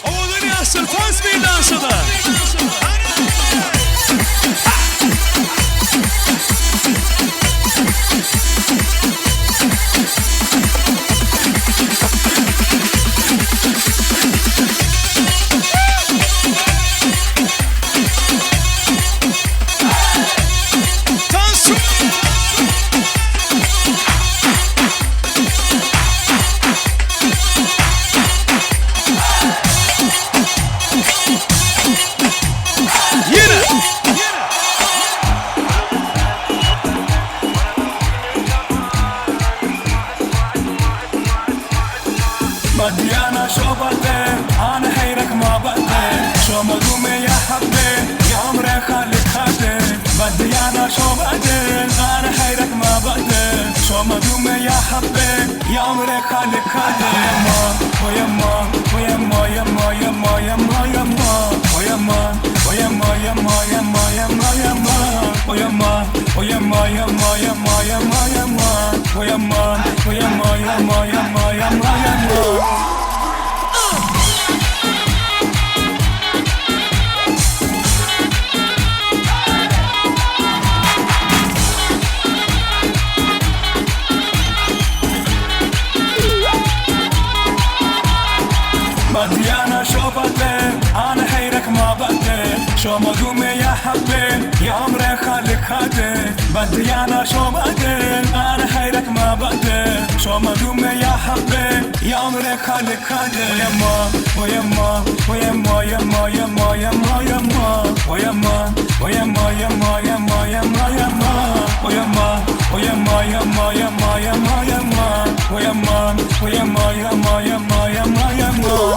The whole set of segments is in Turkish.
O dünyası faz bir dansıdır. بديانا شوبته أنا حيرك ما بده شو مدومي يا حبي يا عمري خليك خدي بديانا شوبته أنا حيرك ما بده شو مدومي يا حبي يا عمري خليك خدي ويا ما ويا ما يا ما يا ما يا ما يا ما ويا ما ويا ما يا ما يا ما يا ما يا ما ويا ما ويا ما يا ما يا ما يا ما يا ما ويا ما ويا ما يا ما يا ما يا ما يا ما بديانا شوبته أنا حيرك ما بده شو مدومي يا حبي يا عمري خليك خدي بديانا شوبته أنا حيرك ما بده شو مدومي يا حبي يا عمري خليك خدي ويا ما ويا ما ويا ما يا ما يا ما يا ما يا ما ويا ما ويا ما يا ما يا ما يا ما يا ما ويا ما ويا ما يا ما يا ما يا ما يا ما ويا ما ويا ما يا ما يا ما يا ما يا ما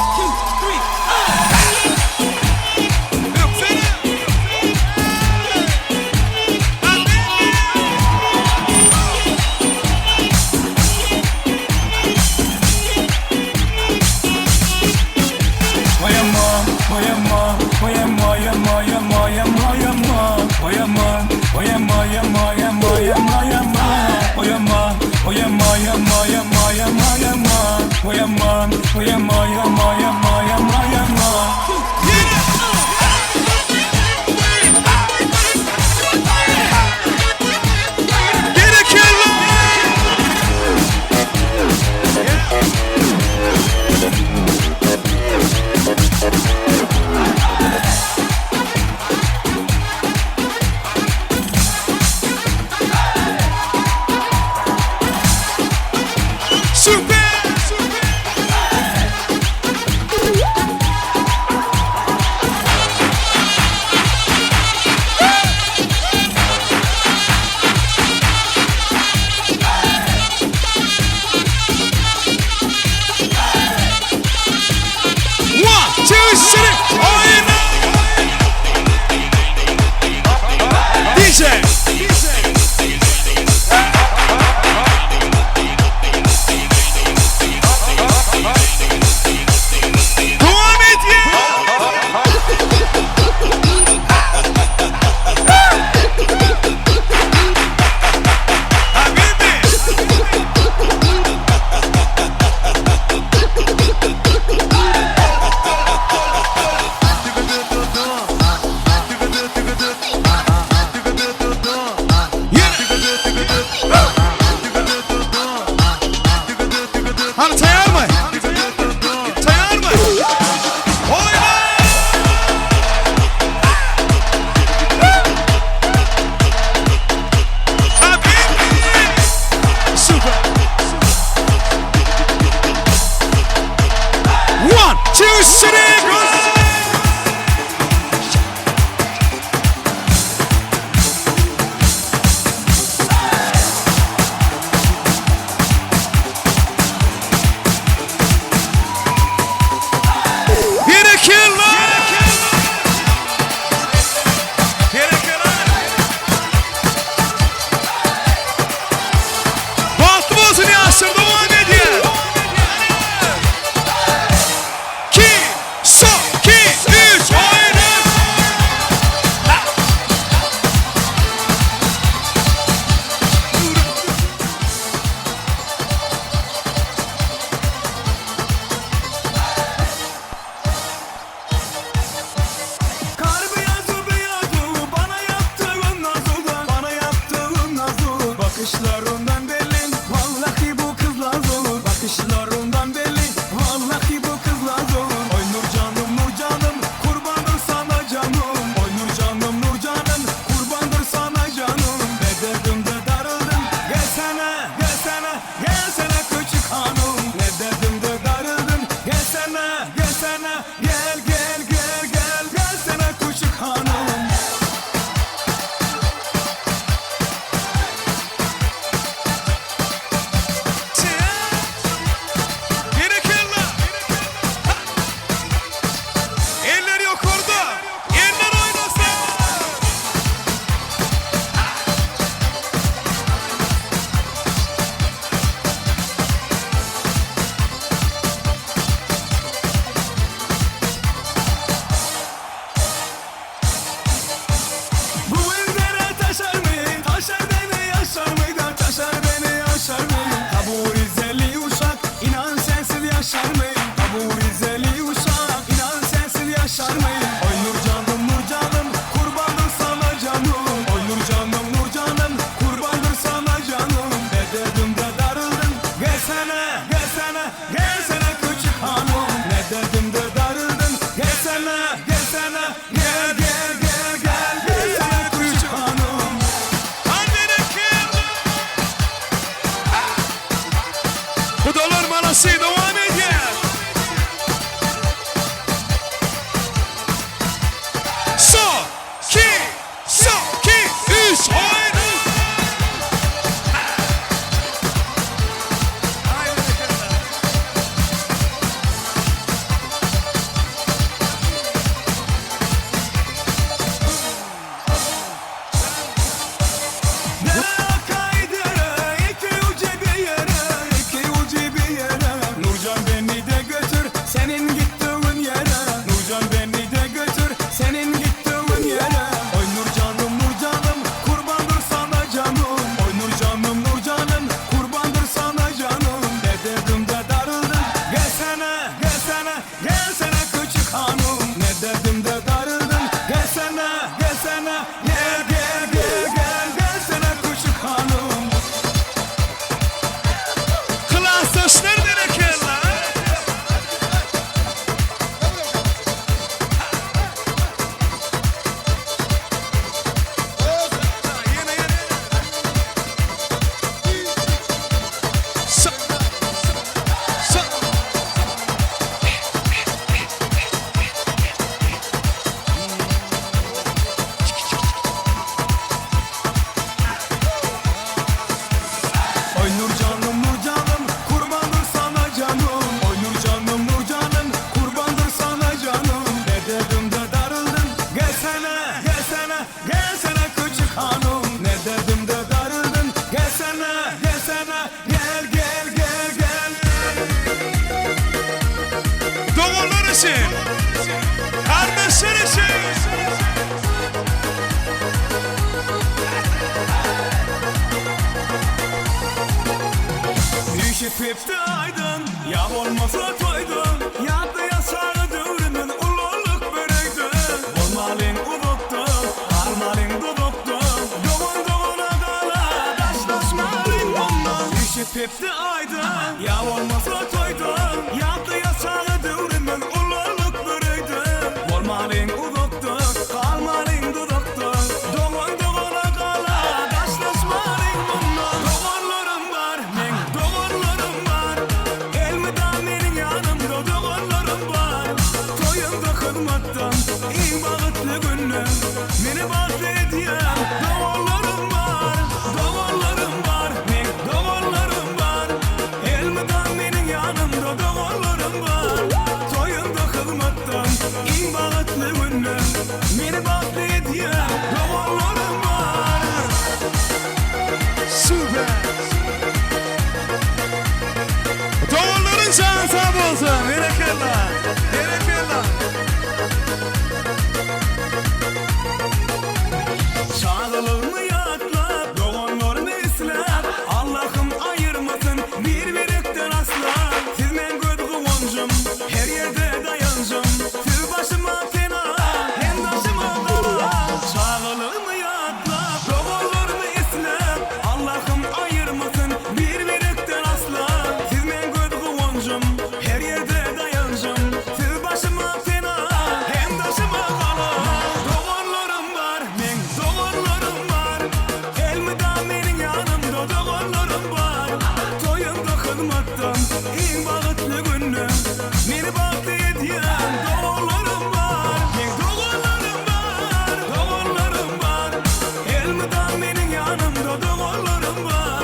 bakışlarından belli, vallahi bu kızlar zor. Bakışlarından belli, vallahi bu kızlar zor. Oy Nur canım, kurbandır sana canım. Oy Nur canım, kurbandır sana canım. Bederdimde darıldım, gelsene, küçük hanım. Ne dedim de darıldım, gelsene, gelsene küçük hanım. Eller yok orada. Eller oynasın. Bu ildere taşar mı? Taşar beni yaşar mı da taşar beni yaşar mı? Ha bu Rizeli uşak inan sensiz yaşar mı? Ha bu Rizeli uşak inan sensiz yaşar mı? Oy Nur canım, kurbandır sana canım. Oy Nur canım, kurbandır sana canım. Dedim de darıldım, gelsene, küçük hanım. Ne dedim de darıldım, gelsene, gel küçük hanım. Bu dolar manası devam ediyor. Son, iki, üç, oyna. Nurcan beni de götür senin gittiğin yere. Nurcan beni de götür senin gittiğin yere. Oy Nur canım, kurbandır sana canım. Oy Nur canım, kurbandır sana canım. Dedim de darıldım, gelsene, küçük hanım. Ne dedim de darıldım, gelsene, gelsene küçük hanım. Klaslaşlar gerekirler. Oy Nur canım, kurbandır sana canım. Oy Nur canım, kurbandır sana canım. Ne dedim de darıldım, gelsene, küçük hanım. Ne dedim de darıldım, gelsene, gel. Doğullar için, kardeşler için. Üşütüptü aydın, ya olmasa toydun. Yadı yasağı dövrünün ululuk böreğdi. Olmalın uduktu, harmalın duduktu. Doğuna kala, taşlaşmalın bundan. Üşütüptü aydın, ya olmasa toydun. Yadı yasağı dövrünün ululuk böreğdi. Olmalın uduktu, harmalın duduktu. Doğuna kala, taşlaşmalın bundan. Doğullarım var, doğullarım var. Elmeden benim yanımda doğullarım var. Toyunda hizmettan, iyi bağıtlı günler. Beni bahsediyen doğullarım var. Doğullarım var, elmeden benim yanımda doğullarım kılmaktan en bağıtlı günüm. Beni baktı ediyen doğrularım var. Doğrularım var. Elmiden benim yanımda doğrularım var.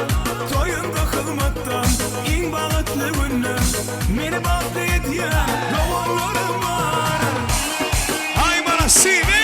Toyunda kılmaktan en bağıtlı günüm. Beni baktı ediyen doğrularım var. Hay bana seni.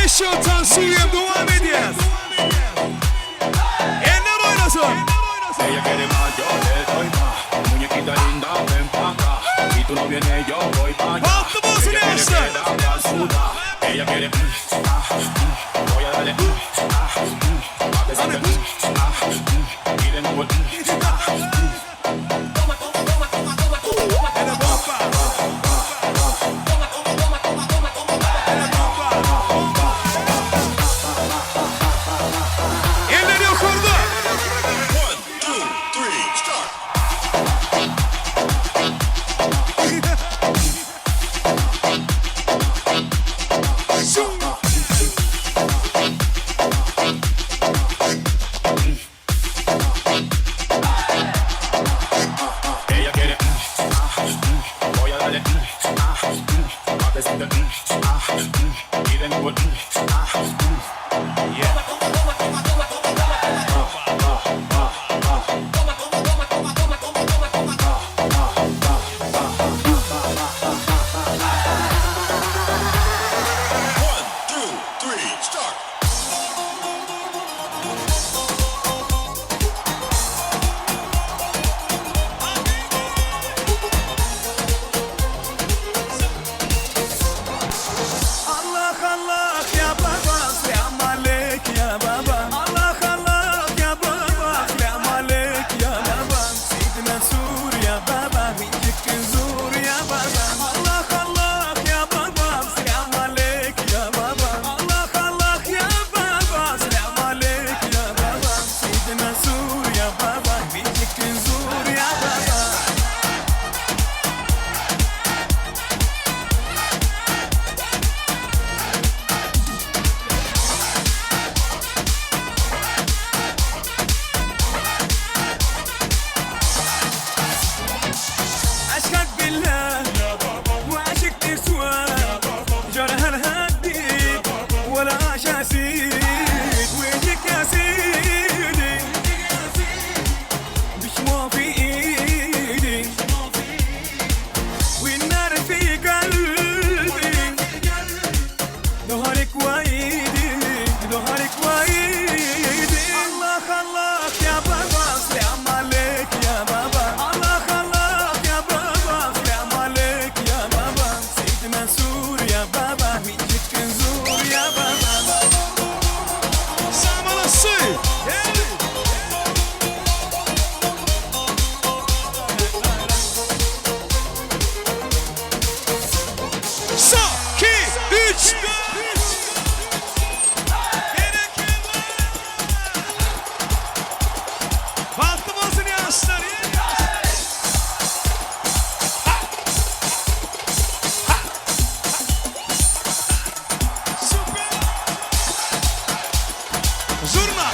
Yeşil Tansu'ya devam edeceğiz. Eller oynasın. Ella quiere más, yo le doy más. Muñequita linda, ven pa' acá. Si tú no vienes, yo voy pa' allá. Baktı bu Ella quiere yaşta. quedar suda. Ella quiere voy a darle pa' que Elleri yukarıda. Ella quiere, voy a darle, pa' que sienta, y de nuevo, yeah. Allah Allah ya baba, selam aleik ya baba. Allah Allah ya baba, selam aleik ya baba. Sidna Sur ya baba, mincik zur ya baba. Allah Allah ya baba, selam aleik ya baba. Allah Allah ya baba, selam aleik ya baba. Sidna Sur ya baba, mincik zur ya baba. أشهد بالله وعشق نسوان جرها الهدي ولا شاسيد ويجيك يا سيدي بشموع في ايدي والنار في قلبي ظهرك وايدي ظهرك وايدي الله الله يا بابا سلام عليك يا بابا الله الله يا بابا سلام عليك يا بابا سيدنا سور يا بابا ميجيك نزور يا بابا Sağmalasın. Sağ, iki, üç, dört. Bahtımızın yaşları. Süper. Zurna.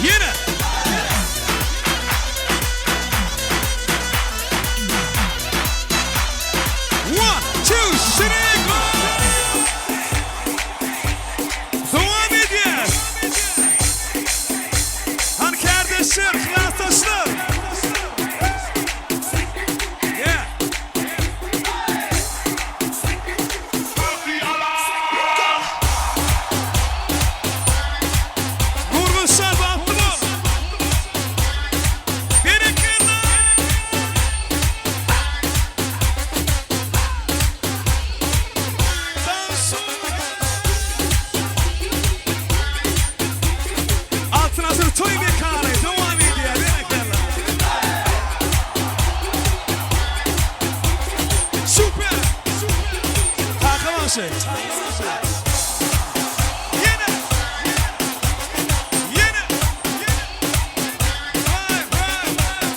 Yine. One, two, three, go. Devam ediyor. Hani kardeşler, klasdaşlar. Yeah. Vurmuşlar baktı mı? Beni kırdı. Altın hazır toy bir kahve. Devam ediyor. Beni kırdı. Süper. Takım şey. Yine. Yine. Vay, vay, vay.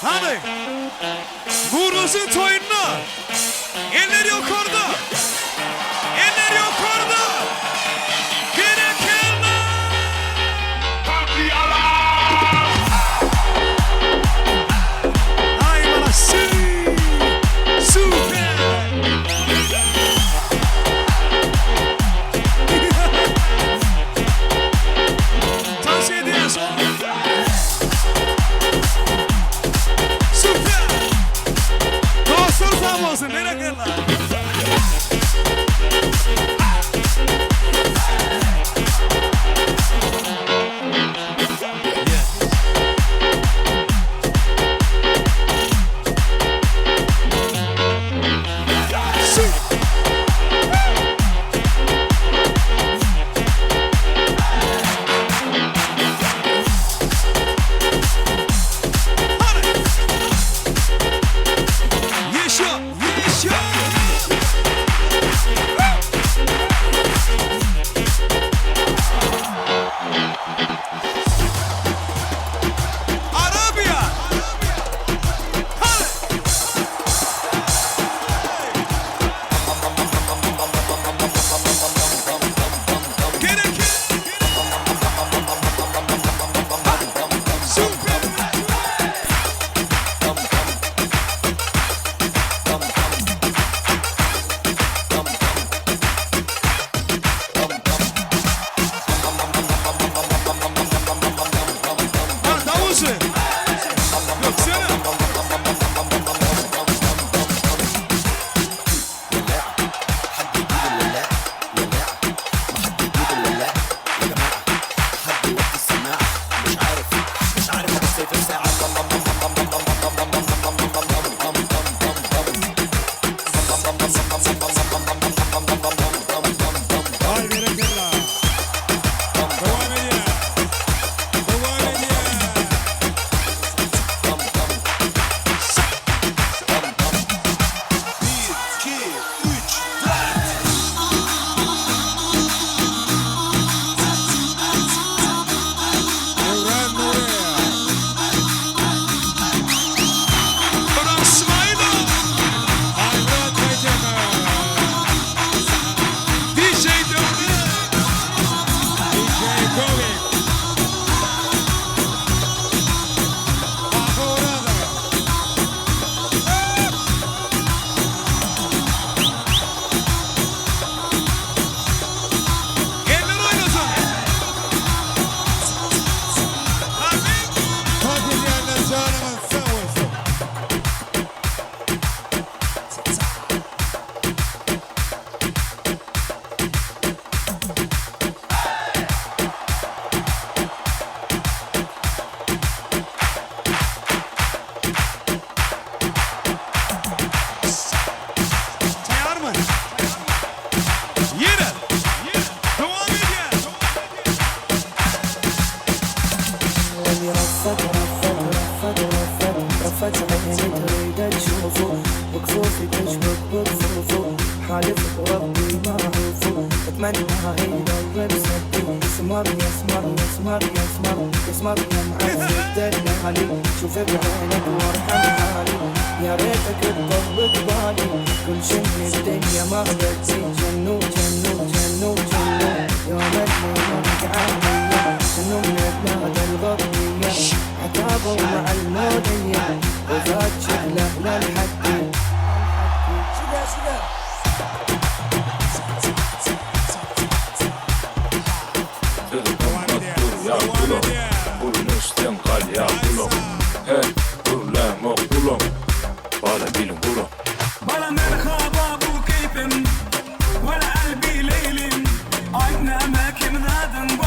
Hadi. Vurulsun toyununa. Eller yukarıda. Eller yukarıda. Gerekenler. Ay bana süper. Tavsiye ediyorsun. Süper. Dostlar sağ olsun. Gerekenler. بلا مرحبا بو كيفن ولا قلبي ليلن عينا ما كم ذادن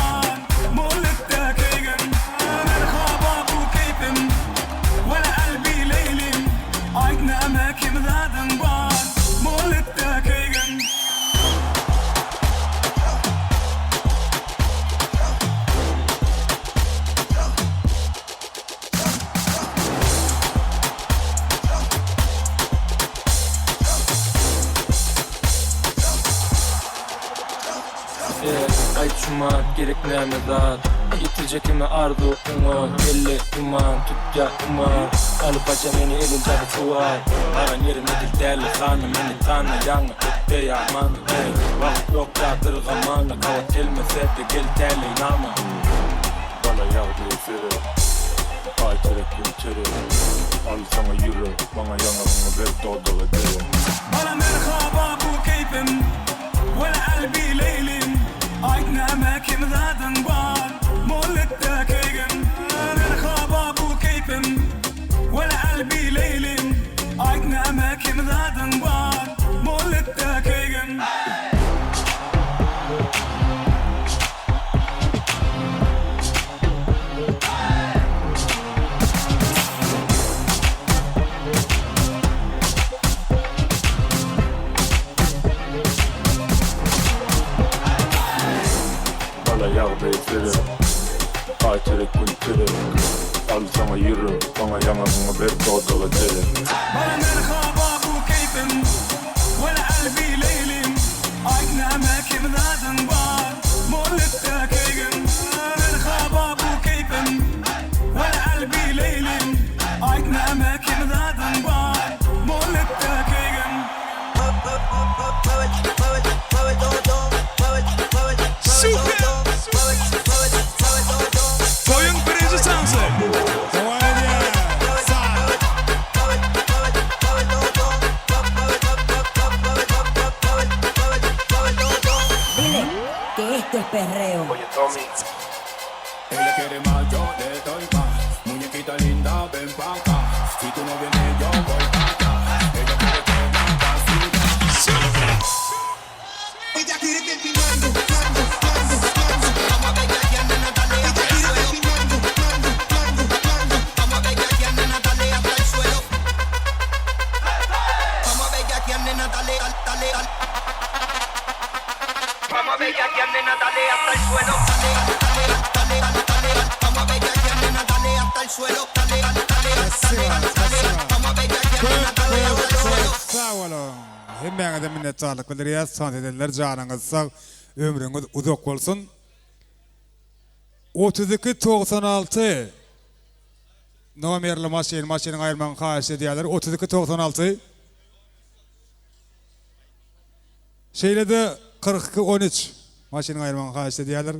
gerek näme zat Yitirecek imi arzu umar Belli duman tutca umar Alıp aca meni elin cadı suvar Aran yerim edil derli kanı Meni tanı yanı ötte yaman Vakit yok yadırgamanı Kavat gelmese de gel terli inanma Bana yağdı eseri Ay terek gün çeri Al sana yürü Bana yanarını ver doğdalı deri Bana merhaba bu keyfim Vela albi leylim Aydın emekim zadın var Mollikte keygim Merhaba bu keyfim Vela albi leylim Aydın emekim zadın var Mollikte keygim Bana yağdı eseri Ay terek gün çeri Al sana yürü Bana yanarını ver doğdalı deri Bana merhaba bu keyfim Vela albi leylim Aydın emekim zadın var Mollikte keygim Merhaba bu keyfim Vela albi leylim Aydın emekim zadın var Mollikte keygim Toyun birinci şansı. Devam ediyor. Sağ. Dile que esto es perreo. Ella quiere más, yo le doy más. Muñequita linda, ven pa' acá. Si tú no vienes, yo voy pa' allá. Ella quiere que la vacila. Ella quiere que el mando. Vamos a ver que aquí anda Natalia hasta el suelo. Vamos a ver que aquí anda Natalia hasta el suelo. Vamos a ver que aquí anda Natalia, Vamos a ver que aquí anda Natalia hasta el suelo. Vamos a ver que aquí anda Natalia hasta el suelo. Vamos a ver que aquí anda Natalia hasta el suelo. Sağ olun. Hemmeňize minnetdarlyk bildirýär. Son edenler janyňyz sag, ömrüňiz uzak bolsun. 3296 nomerli maşynyň aýyrmagyny haýyş edýärler. 3296 Şeýlede 4213 maşynyň aýyrmagyny haýyş edýärler.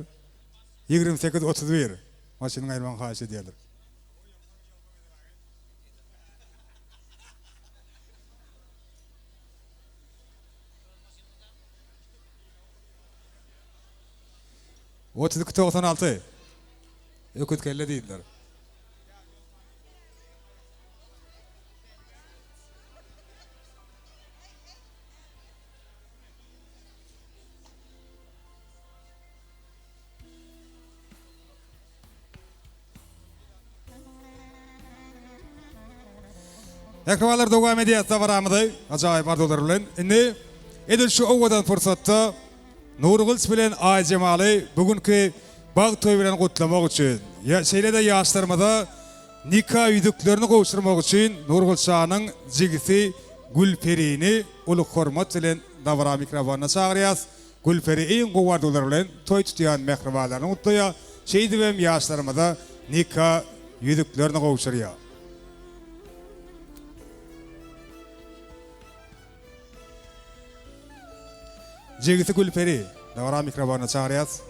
2831 maşynyň aýyrmagyny haýyş edýärler. %96 Öküt kelle değiller. Ekranlar devam ediyor tavaramıda. Acayip ardolar bilen. Indi edil şu owadan fırsatda Nurgul bilen Ay Cemali bugünkü bağ toy bilen gutlamak üçin şeýle-de ýaşlarymyza nikah üýdüklerini gowşurmak üçin Nurgul Şahanyň jigisi Gülperini uly hormat bilen dawra mikrofonuna çagyrýas. Gülperi iň gowardylar bilen toy tutýan mehribanlaryny gutlaýar. Şeýdi hem ýaşlarymyza nikah üýdüklerini gowşurýar. Jigisi Gülperi dawra mikrofonuna çagyrýas.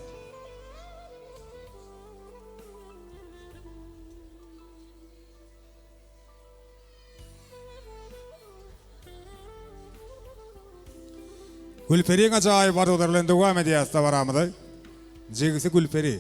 Gülperiň ajaýyp arzular bilen dowam edýär tawaramyda. Jigisi Gülperi.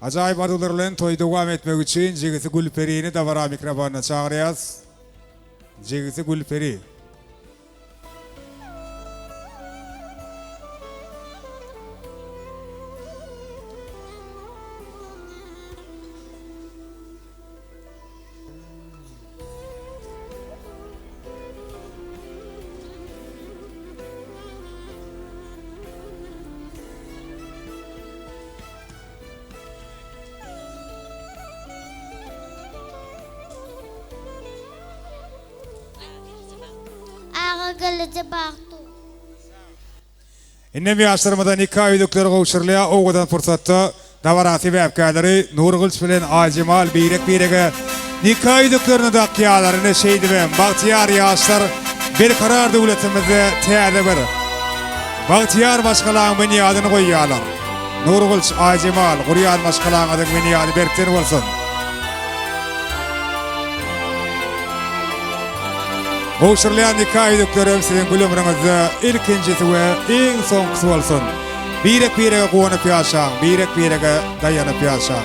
Ajaýyp arzular bilen toy dowam etmek üçin jigisi Gülperiňi dawra mikrofonuna çagyrýas. Jigisi Gülperi. Ağa gelece baktı. Innem yaşlarımda nikah üydükleri kavuşurluya oğudan fırsatta davarati ve efkarları Nur Kılıç bilen Acimal birege nikah üydüklerini de akiyalarını şeydi ve Bahtiyar yaşlar bir karar devletimizde teade bir Bahtiyar başkalan beni adını koyuyorlar. Nur Kılıç Acimal Kuryan başkalan adını beni adı berkten olsun. Kavuşurlayan nikah üydüklerim sizin gülümrünüzde ilkincisi ve en sonkusu olsun. Birege konup yaşan, birege dayanıp yaşan.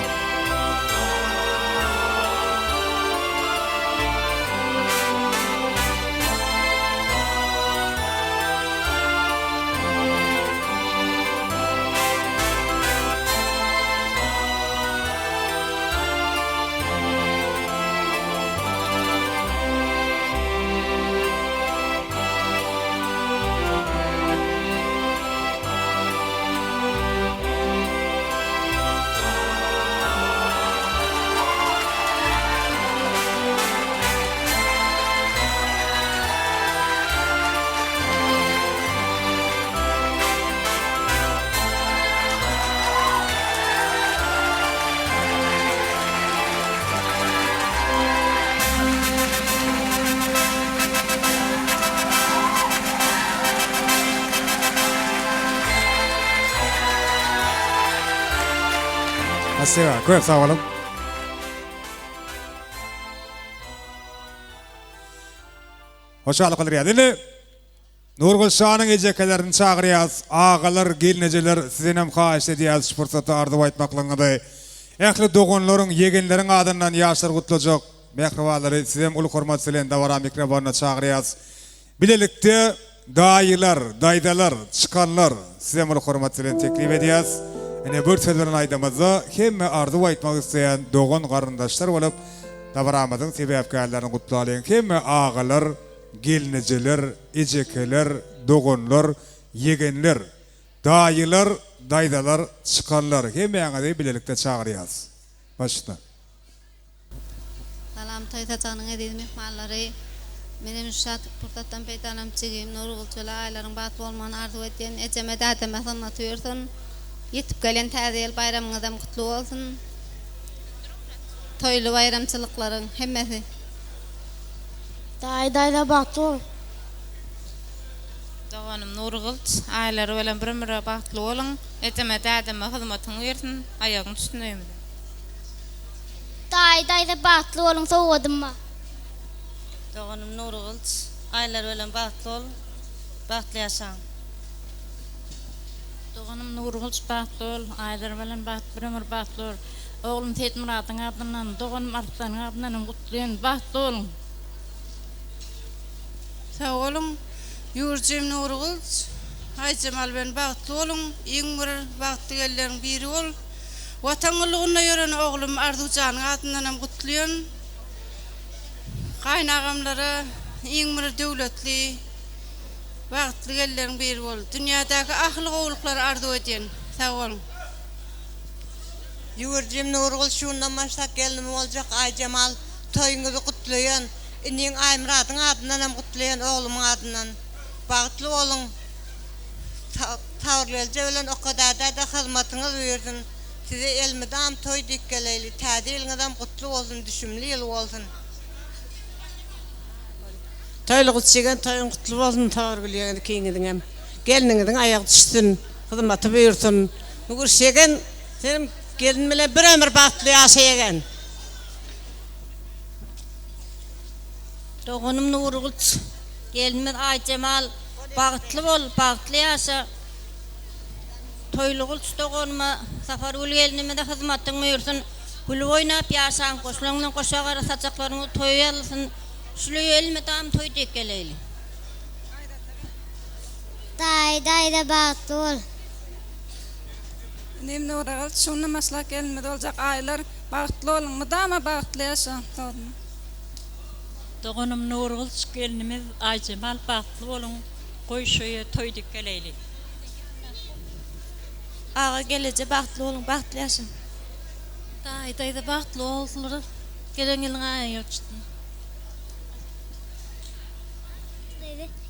Mesela, koyup sağ olun. Hoşçakalın kılır Nurgul Şah'ın ecekelerini çağırıyaz. Ağalar, gelineceler, sizin hem kaç ediyaz fırsatı ardı baytmaklığında. Ehli doğunların, yegenlerin adından yaşlar kutlayacak. Mehrivaları sizin ulu hormat silen davara mikrofonuna çağırıyaz. Bilelikte dayılar, daydalar, çıkanlar sizin ulu hormat silen teklif ediyaz. Ene bir sözlerin aydamızda hem ardı baytmak isteyen doğun karındaşlar olup davaramızın sebepkarlarını kutlayalım. Hem ağalar, gelineceler, ecekeler, doğunlar, yegenler, dayılar, daydalar, çıkanlar hem yanıda bilelikte çağırıyaz. Başla. Salam taytacanın edil mehmalları. Benim uşak purtattan peytanam çigim Nur Kılıç'la ayların batı olman arzu ettiğin ecemede ademe anlatıyorsun. Yetip gelen taziyel bayramınızdan kutlu olsun. Toylu bayramçılıkların hemmesi. Dayda baktı ol. Doğanım Nur Kılıç, ayları ölen bir bahtlı olun. Ecemede ademe hizmetini versin, ayağın üstüne ömür. Dayda baktı olun soğudum mu? Doğanım Nur Kılıç, aylar ölen bahtlı ol, bahtlı yaşan. Doğanım Nur Kılıç bahtlı ol, aylar ölen bir ömür bahtlı ol. Oğlum Tet Murat'ın adından, doğanım Arif'tan adından kutluyon bahtlı olun. Sağ olun, Yurcim Nur Kılıç, Aycemal ben bahtlı olun, İngmir bahtlı gellerin biri ol. Vatanlığına yören oğlum Arducan'ın adından kutluyon. Kaynağımlara İngmir devletli, bahtlı gellerin biri ol. Dünyadaki ahlı oğlukları arzu edin. Sağ olun. Yurcim Nur Kılıç şundan başlak geldim olacak Aycemal toyunuzu kutluyon. İnin Aymrat'ın adından kutluyon oğlumun adından. Bahtlı olun. Tavırlayıcı ölen o kadar da hizmetiniz versin. Size elmidam toy dikkeleyli. Tadi elinizden kutlu olsun, düşümlü yıl olsun. Toylu kutçigen toyun kutlu olsun, tavırlayıcı kiyinidin hem. Gelinizin ayak düşsün, hizmeti buyursun. Nugur şegen, senin gelin bile bir ömür bahtlı yaşayan. Doğanım Nur Kılıç, gelimiz Aycemal, bahtlı ol, bahtlı yaşa. Toylu Kılıç doğanıma, safar ul gelinime de hizmetin buyursun. Gülü oynap yaşan, koşularından koşağa arasacaklarını toy alsın. Şulu elime tam toy dekkeleyli. Dayda baktı ol. Benim Nur Kılıç, şunun maslak gelinmede olacak aylar bahtlı olun mu da ama bahtlı yaşan. Doğanım Nur Kılıç, gelinimiz Aycemal bahtlı olun. Koy şöyle toy dikkeleyli. Ağa gelece bahtlı olun, bahtlı yaşan. Dayda bahtlı olsunlar. Gelen yılın ayağı yokçtun.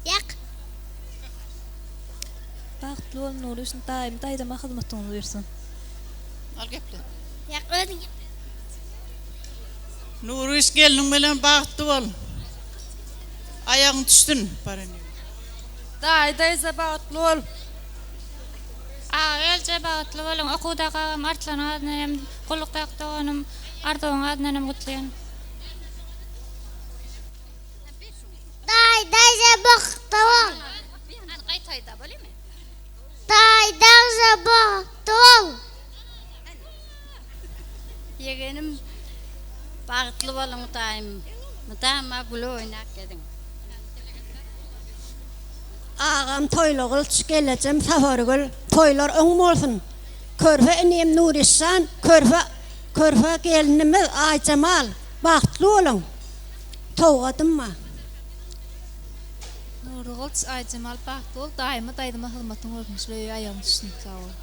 Yak. Bagtly bol Nuri üçün daim daýdama hyzmatyňyzy bersin. Al gepli. Yak ödün. Nuri gelin bilen bagtly bol. Ayağın düştün barany. Daýda bagtly bol. Elçe bagtly bolun, okudaga martlanadym, gollukdagym, ardoňadym gutlaýan. Dayda baktol. Qaytayda bolýarmy? Dayda baktol. Yegenim bagtly bolun daim. Mutama gulo oynak gedin. Ağam toylagıl gelecem safargıl toylar öň bolsun. Körfe enem Nurissan, körfe gelinimiz Aycemal. Bagtly bolun. Towadymma. Nurgul Aycemal bagtly bol daýyma daýdama hyzmatyň örnüşleri aýagyň üstünde sag ol.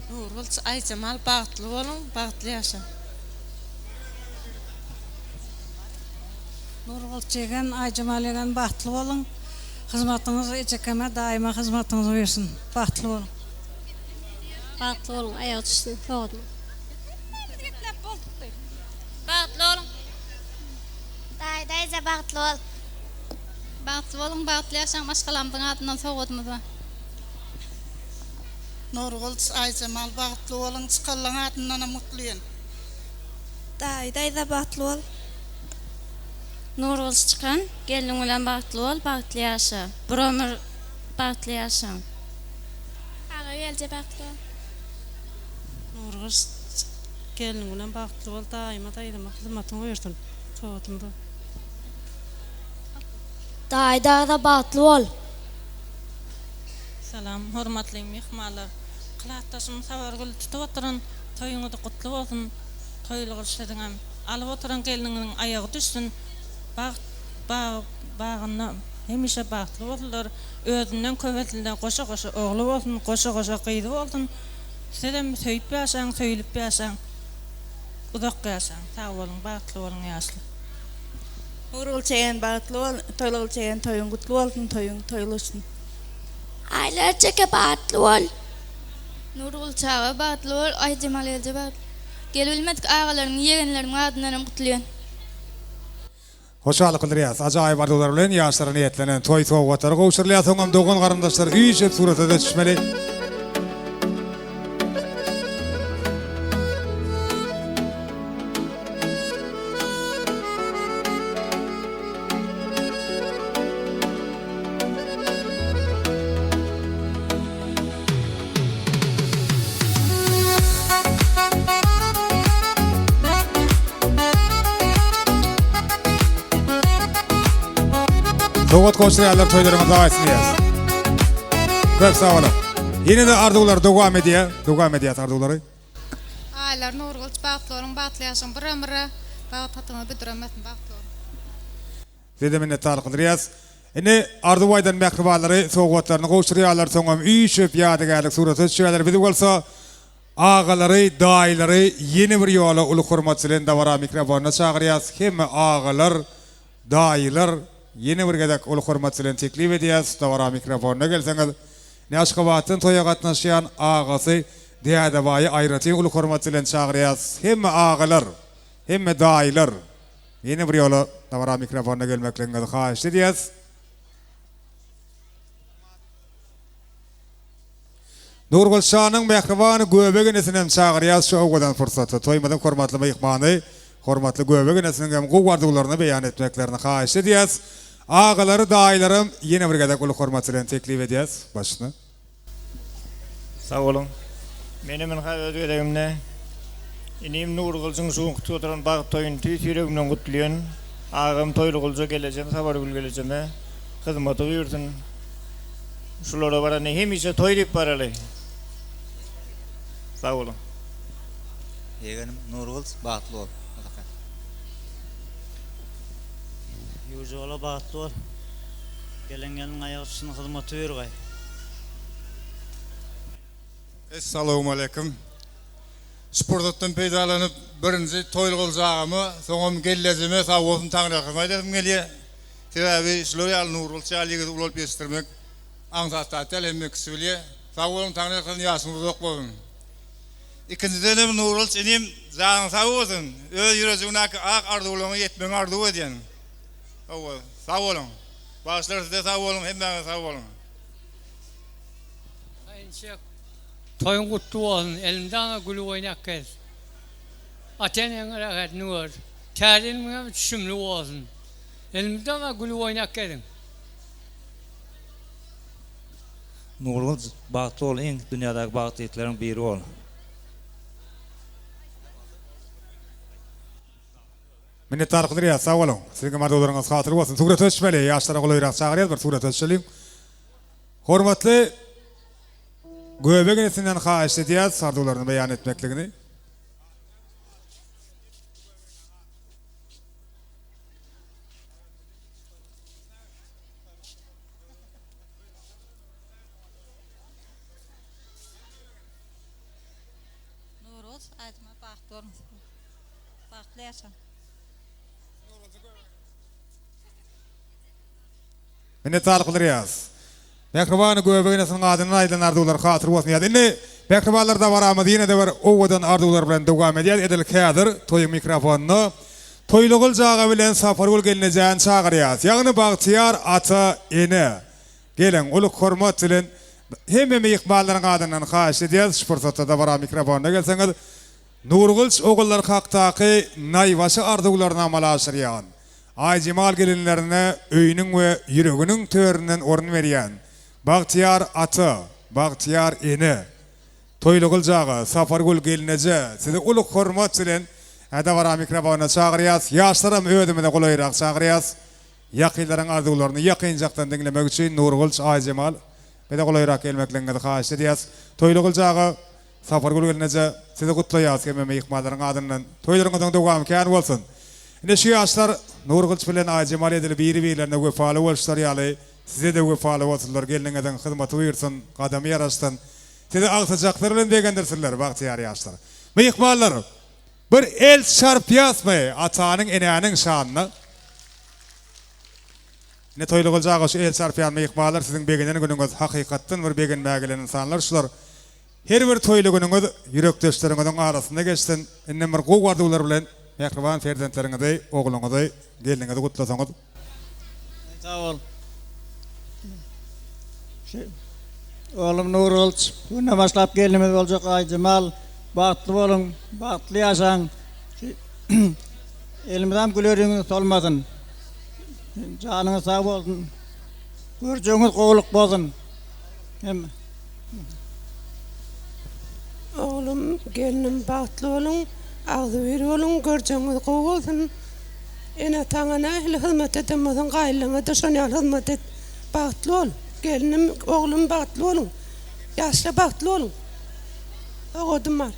Nurgul Aycemal bagtly bolun, bagtly ýaşa. Nurgul çegen Aycemal egen bagtly bolun. Hyzmatyňyz ejekeme daýyma hyzmatyňyzy bersin. Bagtly bolun. Bagtly bolun, aýagy düşsün, sowatma. Bagtly bolun. Dayda baktol. Bagtly bolun, bagtly ýaşaň maşgalamdyň adyndan sowatma. Nurgul Aycemal bagtly bolun, çykallaň adyndan mutluýan. Daýda bagtly bol. Nurgul çıkan, gelin bilen bagtly bol, bagtly ýaşa. Bir ömür bagtly ýaşa. Ağa elçe bagtly bol. Nurgul gelin bilen bagtly bol daýyma daýdama hyzmatyňy bersin. Sowatymda. Dayda baktol bol. Salam, hormatly mehmanlar. Kılaataşym sabargul tutup oturan toýuňyzy gutly bolsun. Toýlygy işlediňem alyp oturan geliniň aýagy düşsün. Bagyna hemişe bagtly bolsunlar. Özünden köwetlinden goşa-goşa ogly bolsun, goşa-goşa gyýdy bolsun. Sedem söýüp ýaşaň, söýülip ýaşaň. Uzak ýaşaň, sag bolun, bagtly bolun ýaşly. Nurgul çegen bagtly bol, toýlagul çegen toýuň gutly bolsun, toýuň toýuluşsun. Aylarca baktol bol. Nurgul çaga bagtly bol, Aycemal elçe bagtly. Gelbilmedik ağalaryň, yegenleriň adyndan gutlaýan. Hoşalyk bildirýäs. Ajaýyp arzular bilen ýaşlara niýetlenen toý sowgatlary gowşurylýar. Soňam dogan garyndaşlar üýçe surata düşmeli. Sowgat gowşurýarlar toýlaryňyza daýysynýas. Köp sag bolun. Ýene de arzular dowam edýär arzulary. Aylar Nurgul bagtly bolun, bagtly ýaşaň bir ömre bagtatyňy bitiremezsin bagtly bolun. Zede minnetdarlyk bildirýäs. Ine arzu baýdan mähribalary sowgatlaryny gowşurýarlar, soňam üýçep ýadygärlik surata düşýärler. Bizi bolsa ağalary, daýlary ýene bir ýola uly hormat bilen dawara mikrofona çagyrýas. Hemme ağalar, daýlar yeni bir gedek uly hormat bilen teklip edýäs. Dawara mikrofonuna gelseňiz, Näşgabatyn toýa gatnaşýan agasy diýäde baýy aýraty uly hormat bilen çagyrýas. Hemme ağalar, hemme daýlar yeni bir ýola dawara mikrofonuna gelmeklerini haýyş edýäs. Nurgul şanyň mähriban göbegenesinem çagyrýas. Şu owadan fursatda toýmadan hormatly mehmany, hormatly göbegenesiniň hem gowardyglaryny beýan etmeklerini haýyş edýäs. Ağalary, daýlarym ýene bir gedek uly hormat bilen teklip edýäs. Başyna. Sag bolun. Menem öz öýlegimde inim Nurgulsyň soňky oturan bag toýuny ýüregimden gutlaýan. Ağam toýlugulja gelejem, sabargul gelejem. Hyzmaty buyursun. Şulara barany hemişe toýryp baraly. Sag bolun. Yegenim Nurgul bagtly bol. Ýurjola bagtly bol. Gelengeniň aýagy üstüne hyzmaty bergäy. Assalamu alaikum. Sportdan peýdalanyp birinji toýluguljagymy, soňam gellejime sag bolsun taňrakyma edip gelýär. Tevi Sloyal Nurul Çaliği ulol bestirmek. Anzata telemmek söyle. Sağ olun Tanrı'nın yasını dokbon. İkinciden de Nurul senim zan sağ olsun. Yüreğine ak ardulunu yetmen ardu ediyen. Sağ olun. Başlar size sağ olun, hemen sağ olun. Sayın Şeyh, toyun kutlu olsun. Elimden gülü oynak kez. Atenin rahat nur. Terin düşümlü olsun. Elimden gülü oynak kedin. Nurgul bagtly ol, eng dünyadaky bagtlylaryň biri ol. Minnetdarlyk dilýär, sag bolun. Siziň mardularyňyz hatyr bolsun. Surat öçmeli, ýaşlara golayrak çagyrýar, bir surat öçelim. Hormatly göbegenesinden haýyş edýär, sardularyny beýan etmekligini. Nuruz, aytma bahtlar. Bahtlayasan. Minnetdarlyk dilýär. Mehribany göbegenesiniň adyny aýdan ardular hatyr bolsun ýa-da indi mehribanlarda baramady ýene de bir owadan ardular bilen dowam edýär. Edil kädir toýun mikrofonyny toýlugul jaga bilen safargul gelinejän çagyrýar. Ýagny bagtyar ata ene. Gelen uluk hormat bilen hemme mehribanlaryň adyndan haýyş edýär. Şu fursatda da bara mikrofona gelseňiz Nurgul ogullar haktaky naýbaşy arduglaryna amal aşyrýan. Aycemal gelinlerine öýüniň we ýüreginiň töründen orun berýän. Bagtyar ata, bagtyar ene. Toýlugul jaga, safargul gelineje, sizi uluk hormat bilen ada bara mikrofona çagyrýas. Ýaşlarym ödümine golaýrak çagyrýas. Ýakynlaryň arduglaryny ýakyn jakdan diňlemek üçin Nurgul Aycemal bede golaýrak gelmeklerini haýyş edýäs. Toýlugul jaga, safargul gelineje, sizi gutlaýas hemme mehmanlaryň adyndan. Toýlaryňyň dowamy kän bolsun. Ine şu yaşlar Nurgul bilen Aycemal edilip biri-birilerine wefaly bolşlar ýaly. Size de wefaly bolsunlar, geliniňizden hyzmaty buyursun, gadamy ýaraşsyn. Size agsajaklar bilen begendirsinler bagtyar ýaşlar. Mehmanlar, bir el şarpýasmy atanyň enäniň şanyna. Ne toýlugul jaga şu el şarpýan mehmanlar siziň begenen günüňiz hakykatdan bir begenmägelen insanlar şular. Her bir toýly günüňiz ýürekdeşleriňiziň arasynda geçsin. Indi bir gowgardylar bilen mehriban ferzentleriňizi, ogluňyzy, geliniňizi gutlasaňyz. Sağ ol. Oğlum Nurul, bugün başlap gelinimiz olacak Aycemal. Bahtlı olun, bahtlı yaşan. Elimden gülörüňiz solmasın. Canınız sağ olsun. Görjüňiz gowluk bolsun. Oğlum, gelinim bahtlı olun, ağzı biri olun, görjüňiz gowy bolsun. Ene taňana hili hyzmat edemezin gaýlyňa da şonýal hyzmat et. Bahtly ol. Gelinim, oğlum bahtly olun. Ýaşla bahtly olun. Oğudum var.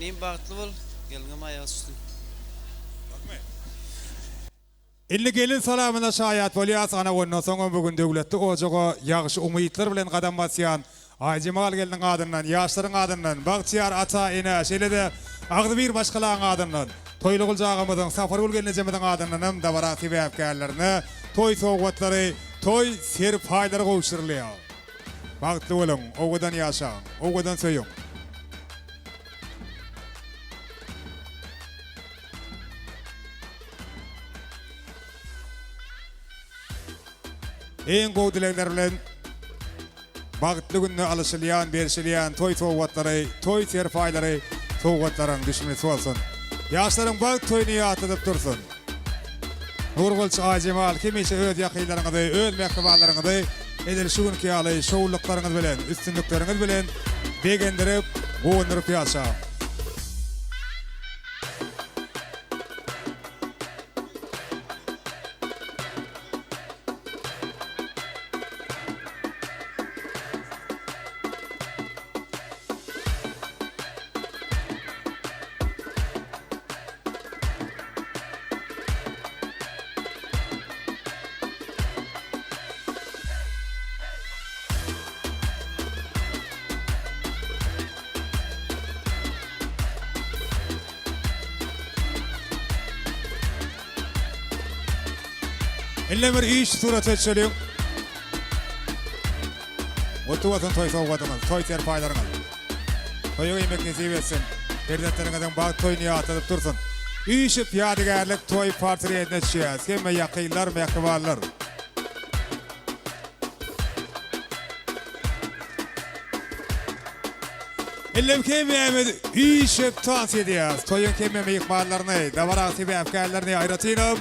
Nim bahtly bol, gelinim aýagy üstü. Illi gelin salamyna şaýat bolýas, ana ondan soň bugün döwletde ojaga ýagşy umytlar bilen gadam basýan Aycemal geliniň adyndan, ýaşlaryň adyndan, bagtyar ata ene, şeýle-de agdy bir başgalaryň adyndan, toýlugul jagamyzyň, safargul gelinejemediň adyndan da bara sebäpkärlerini, toý sowgatlary, toý serpaýlary gowşurylýar. Bagtly bolun, owadan ýaşaň, owadan söýüň. En gowy dilekler bilen bagtly günne alışylýan, berşilýän toý sowgatlary, toý serpaýlary, sowgatlaryň düşmesi bolsun. Ýaşlaryň bag toýuny ýatyp dursun. Nurgul Aycemal kimişe öz ýakynlaryňyzy, öz mehribanlaryňyzy edil şu günki ýaly şowluklaryňyz bilen, üstünlikleriňiz bilen begendirip, goňdurup ýaşa. Elle bir iş surat etçeliyor. Otuvatın toy soğuvatınız, toy serpaylarınız. Toyu yemek nesip etsin. Derdetlerinizin bağ toy niye atıp dursun. İşip yadigarlık toy partiri etneşeceğiz. Kemme yakıylar, mekrivallar. İllem kemmeyemedi işip tavsiye ediyoruz. Toyun kemmeme yıkmalarını, davarası ve efkarlarını ayratıyım.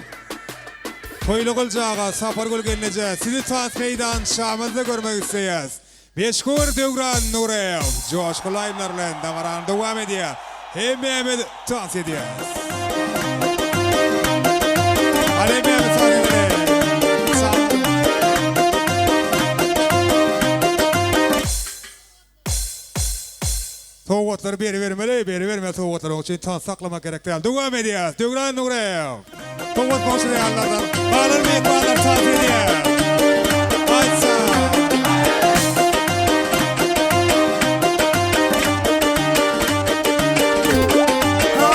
Toylu kılcağa, safar gül gelince sizi tavsiye eden şamızda görmek isteyiz. Beşkur Dövran Nurev, coşkulu ayımlarla davaran devam ediyor. Kemmeyemedi tavsiye ediyoruz. Alemmeyemedi tavsiye Soğutları beri vermeli, soğutları için tan saklamak gerektiği. Devam ediyoruz. Dövran Nurev. Soğut konuşuyorlardan. Bağlar mı yıkmalar tavsiye ediyor. Aysa.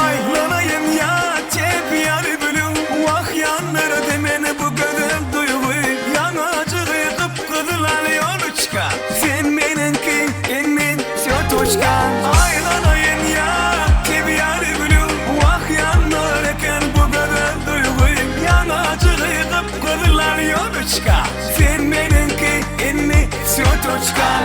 Aylanayım ya tep yarı bölüm. Vah yanlara demeni bu kadar duygu. Yanacığı kıpkıdılar yolu çıkar. Sen benimki emin sötoçkan. Aylanayım ya tep yarı bölüm. Vah yanlara bu kadar duygu. Yanacığı kıpkıdılar yolu çıkar. Sen benimki emin sötoçkan.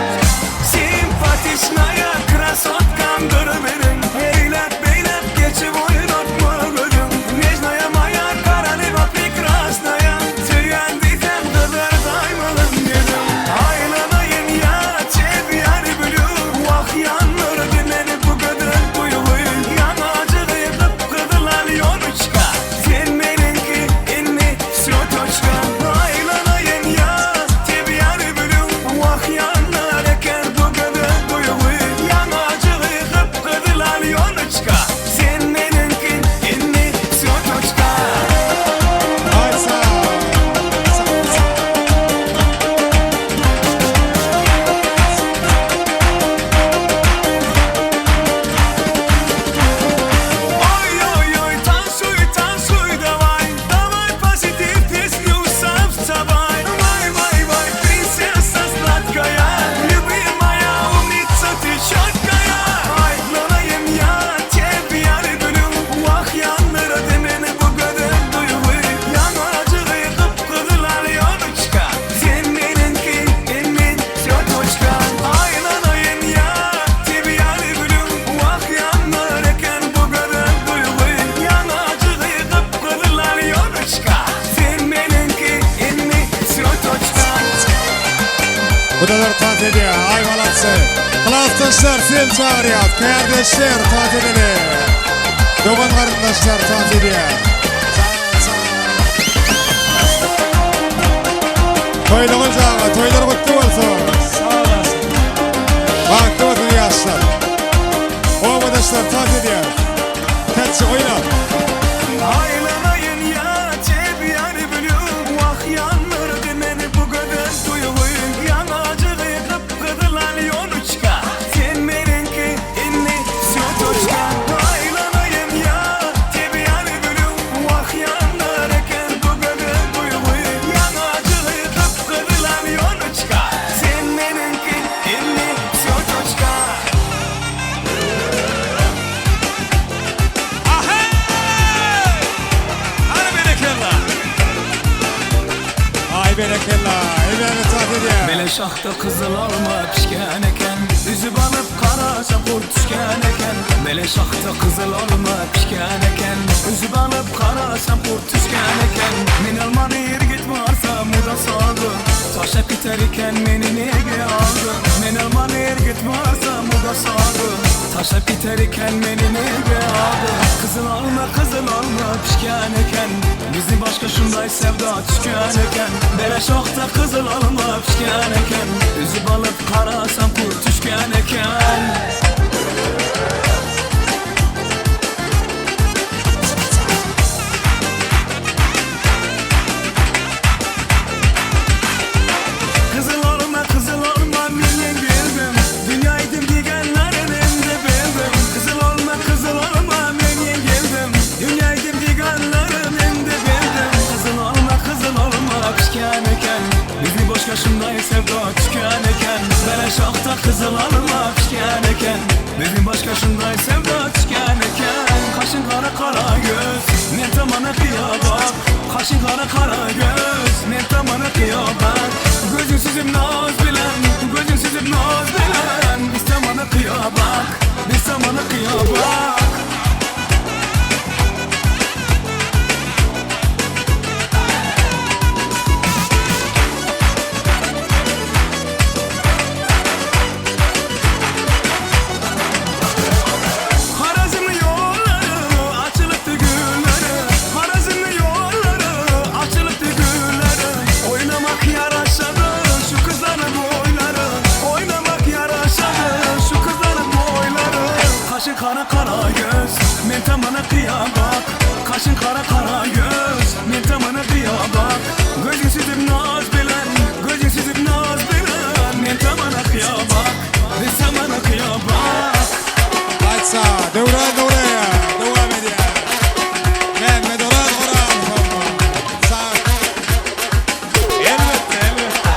Simpatичная красотка дырберин. Эйлеп бейлеп geçip oynatma gözüm. Нежная моя королева прекрасная. Tüyendiysen kadar daymalım dedim. Aylanayım ya tep yarı bölüm. Vah yanır dinleri bu kadar duyuluyum. Yanacığı kıpkıdılar yolu çıkar. Sen benimki inni sötoçka. Aylanayım ya tep yarı bölüm. Vah yanır eken bu kadar duyuluyum. Yanacığı kıpkıdılar yolu çıkar. Sen benimki inni sötoçka. Aysa. Ой-ой-ой, танцуй, давай. Давай позитив, песню сам вставай. Вай-вай-вай, принцесса сладкая. Любимая умница, ты чёткая. Aylanayım ya tep yarı bölüm. Vah yanlara demeni bu kadar duygu. Yanacığı kıpkıdılar yolu çıkar. Sen benimki emin sötoçka. Aylanayım ya tep yarı bölüm. Vah yanlarken bu kadar duygu. Yanacığı kıpkıdılar yolu çıkar. Sen benimki emin sötoçka. Bu da tavsiye ediyor. Ayvalatsı. Klasdaşlar sil çağırıyor. Kardeşler tavsiye ediyor. Doğan kardeşler tavsiye ediyor. Toylu kılcağa, toylar kutlu olsun. Sağ olasın. Vakti olsun yaşlar. O arkadaşlar tavsiye ediyor. Kaçı oyna. Aylanayın ya tep yarı bölüm. Vah yanır demeni bu kadar duygu. Yanacığı kıpkıdılar yolu çıkar. Sen benimki inni sötoçka. Aylanayım ya tep yarı bölüm. Vah yanır eken bu kadar duygu. Yanacığı kıpkıdılar yolu çıkar. Sen benimki inni sötoçka. Ay berekella. Emeğini tavsiye ediyor. Beleş ahta kızıl alma pişken eken. Üzüp alıp karasa kurt düşken eken. Beleş ahta kızıl alma pişken eken. Üzüp alıp karasa kurt düşken eken. Min almanı yer gitmezse muda sağdı. Taşa biter iken meni nege aldı. Min almanı yer gitmezse muda sağdı. Taşa biter iken meni nege aldı. Kızıl alma pişken eken. Bizi başka şunday sevda tüşken eken. Beleş ahta kızıl alma pişken eken. Üzüp alıp karasam kurt düşken eken. Kızıl olma milyen bildim. Dünyaydım digenlerin emde bildim. Kızıl olma milyen geldim. Dünyaydım digenlerin emde bildim. Kızıl olma Şaxta kızıl alma pişken eken Bizim başka şunday sevda pişken eken Kaşın kara kara göz Ne tamana kıyabak Kaşın kara kara göz Ne tamana kıyabak Gözün sizim naz bilen Gözün sizim naz bilen Biz tamana kıyabak Biz tamana kıyabak Kara kara göz, men tamana kıyabak Kaşın kara kara göz, men tamana kıyabak Gözün sizim naz bilen, gözün sizim naz bilen Men tamana kıyabak, biz tamana kıyabak Aytsa, devran oraya, devam ediyor. Mehmet Orhan Orhan. Sağ. Elbette, elbette.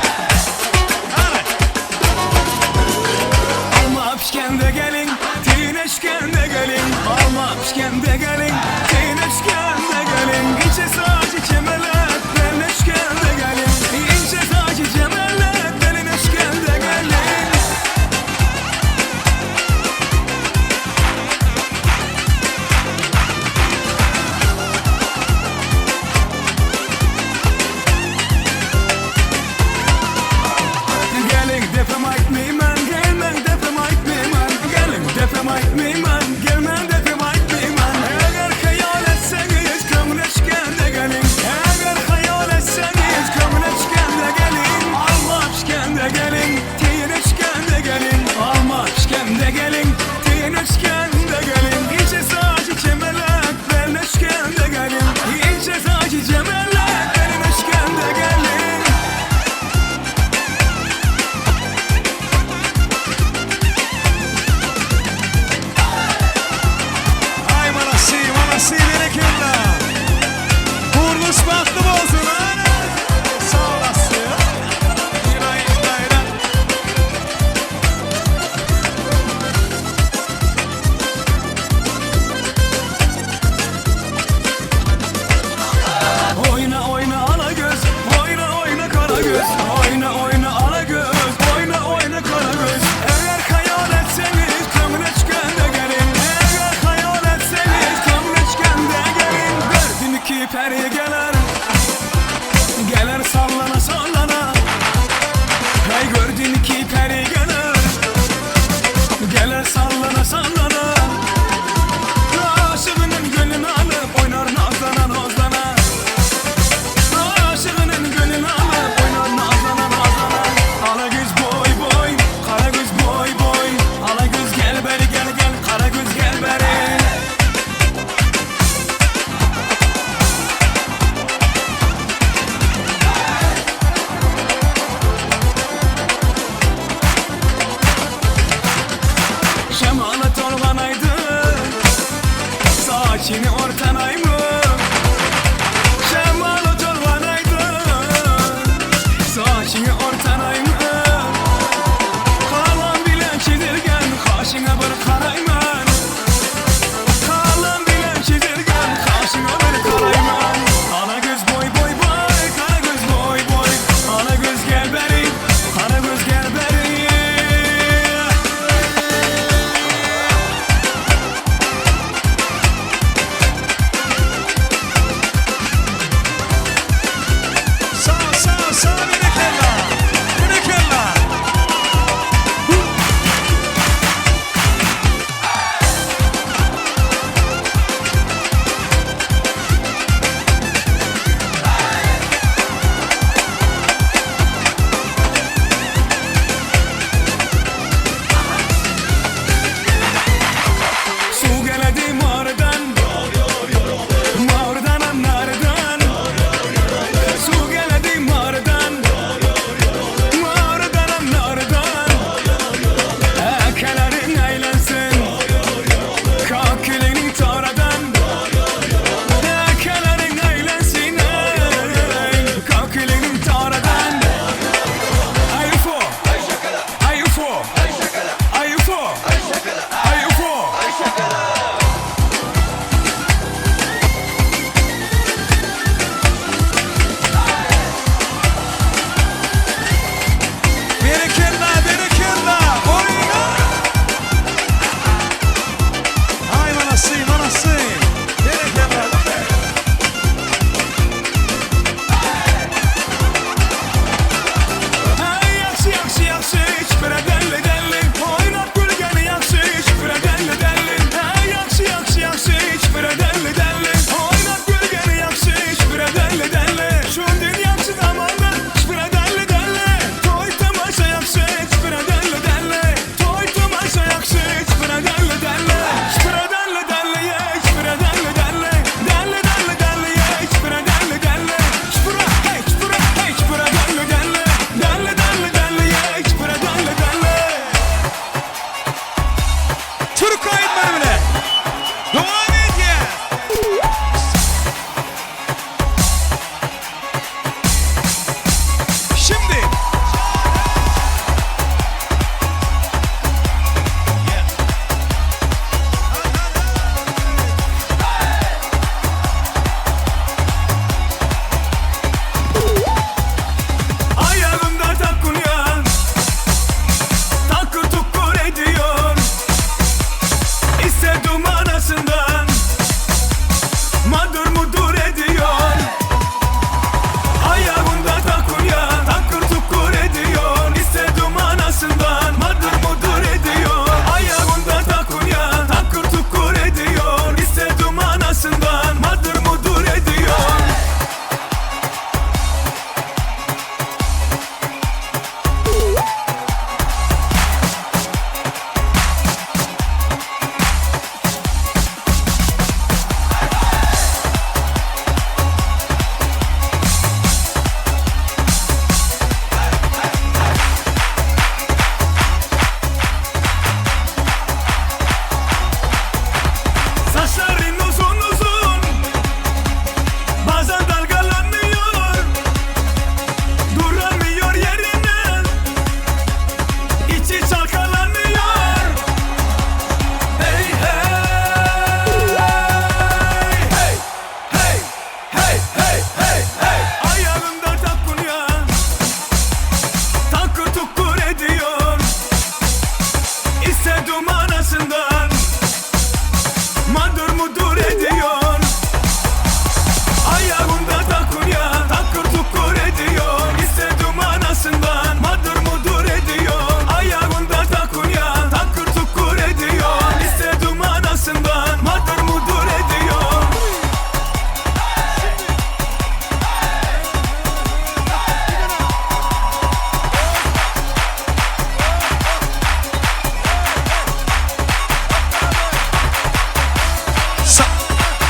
Alma pişken de gelin, tineşken de gelin. Alma pişken de gelin, tineşken de gelin. İçe saçı çemelet, belleşken de gelin. İçe saçı çemelet, belleşken de gelin. Gelin defem aytmayman, gelmen defem aytmayman. Gelin defem aytmayman, gelmen defem aytmayman. Eğer hayal etseniz kömleşken de gelin. Eğer hayal etseniz kömleşken de gelin. Alma pişken de gelin, tineşken de gelin. Alma pişken de gelin, tineşken de gelin. İçe saçı çemelek, belleşken de gelin. İçe saçı çemelek, belleşken de gelin. Ay manası bereketli. Kuruluş bahtlı olsun ha. Sağ olasın. Oyna oyna ala göz, oyna oyna kara göz. Oyna oyna ala göz, oyna oyna kara göz. Eğer hayal etseniz kömleşken de gelin. Eğer hayal etseniz kömleşken de gelin. Gördün ki peri gelir, gelir sallana sallana. Hey gördün ki peri gelir, gelir sallana sallana. Aşığının gönlünü alıp oynar nazlana nazlana. Aşığının gönlünü alıp oynar nazlana nazlana. Ala göz boy boy, kara göz boy boy. Ala göz gel beri gel gel, kara göz gel beri. Şemala torbanaydı, saçını ortanaydı. Şemala torbanaydı, saçını ortanaydı. Kalan bilen çizirgen, kaşına bir karayman. Kalan bilen çizirgen, kaşına bir karayman. Ala göz boy boy boy, kara göz boy boy. Ala göz gel beri, kara göz gel beri.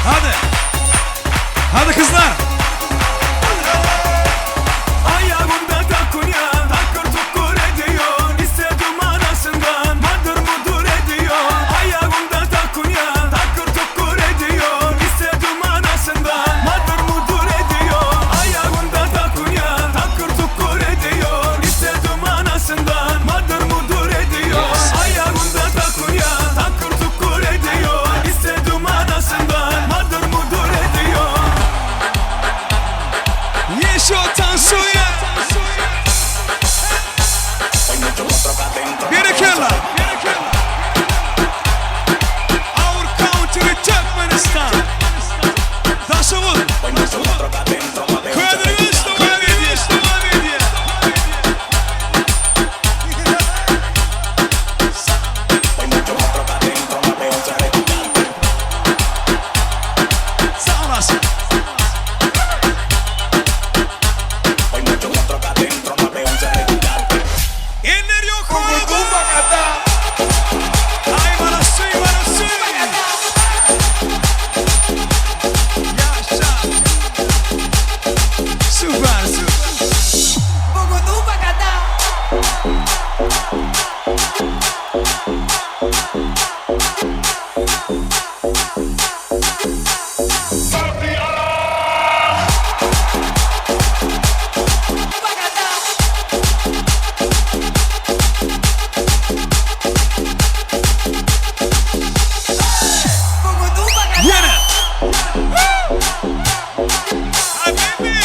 Hadi. Hadi kızlar. Ayağımda takunya, takır tukur ediyor. İstedim anasından, madır mudur ediyor. Ayağımda takunya, takır tukur ediyor. İstedim anasından, madır mudur ediyor. Ayağımda takunya, takır tukur ediyor. İstedim anasından, madır mudur ediyor. Ayağımda takunya, takır tukur ediyor. İstedim anasından, madır mudur ediyor. Yeşo Tansu'ya. Berekella. Our country Turkmenistan. Dasavul. Kvedrimiz devam ediyor. Sağ olasın. Eller yok mu? Ay bana suy bana suy. Yaşa. Süper süper. Yine. Habibi.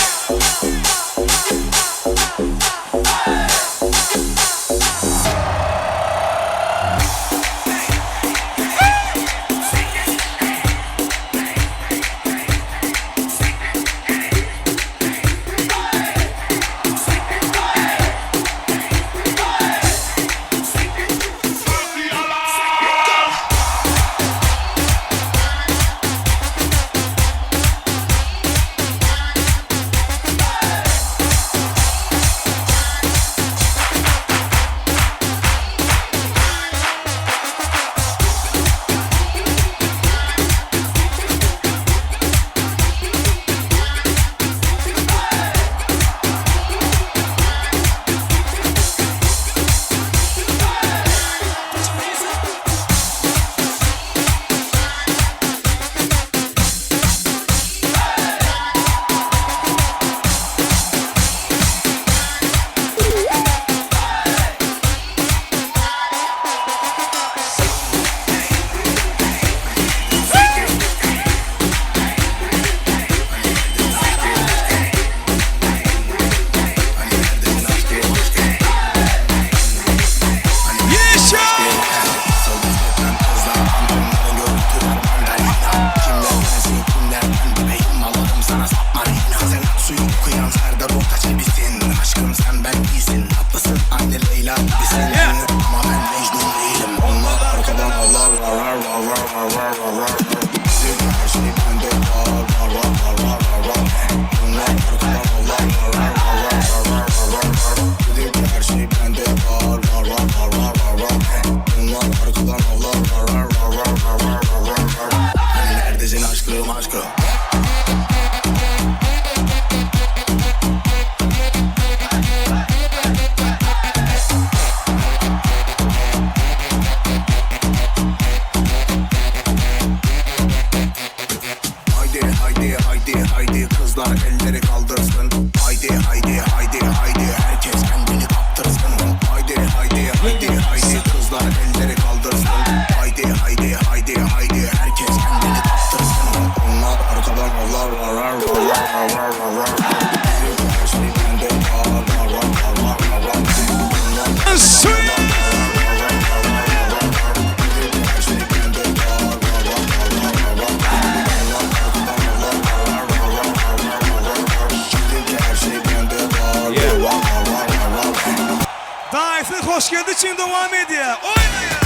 hoş geldi için devam ediyor. Oyna ya.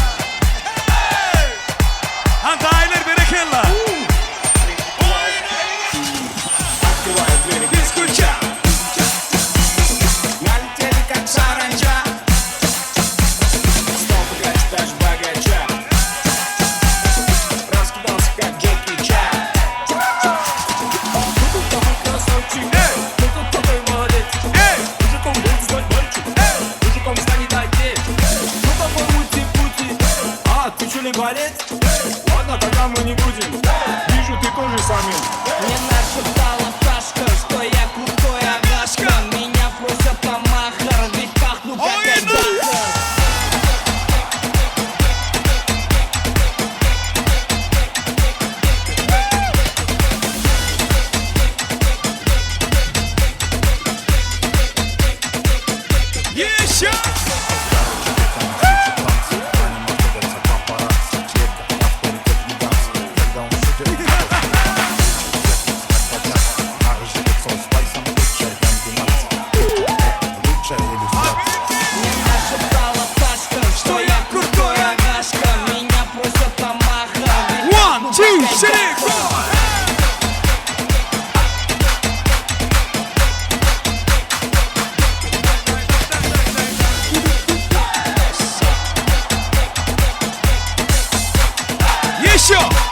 Hey. Hanta aileler berekella. Oyna. Escucha. Нальтелька саранча, снова госташ богача, раскидался как Джеки Чан. один. Вижу, ты тоже самим. Мне нашептала пташка, что я крутой агашка. Меня просят на махар, ведь пахну как агашка. Еще! Что я крутой агашка. Меня просят на махар, ведь One, two, three, four. Еще!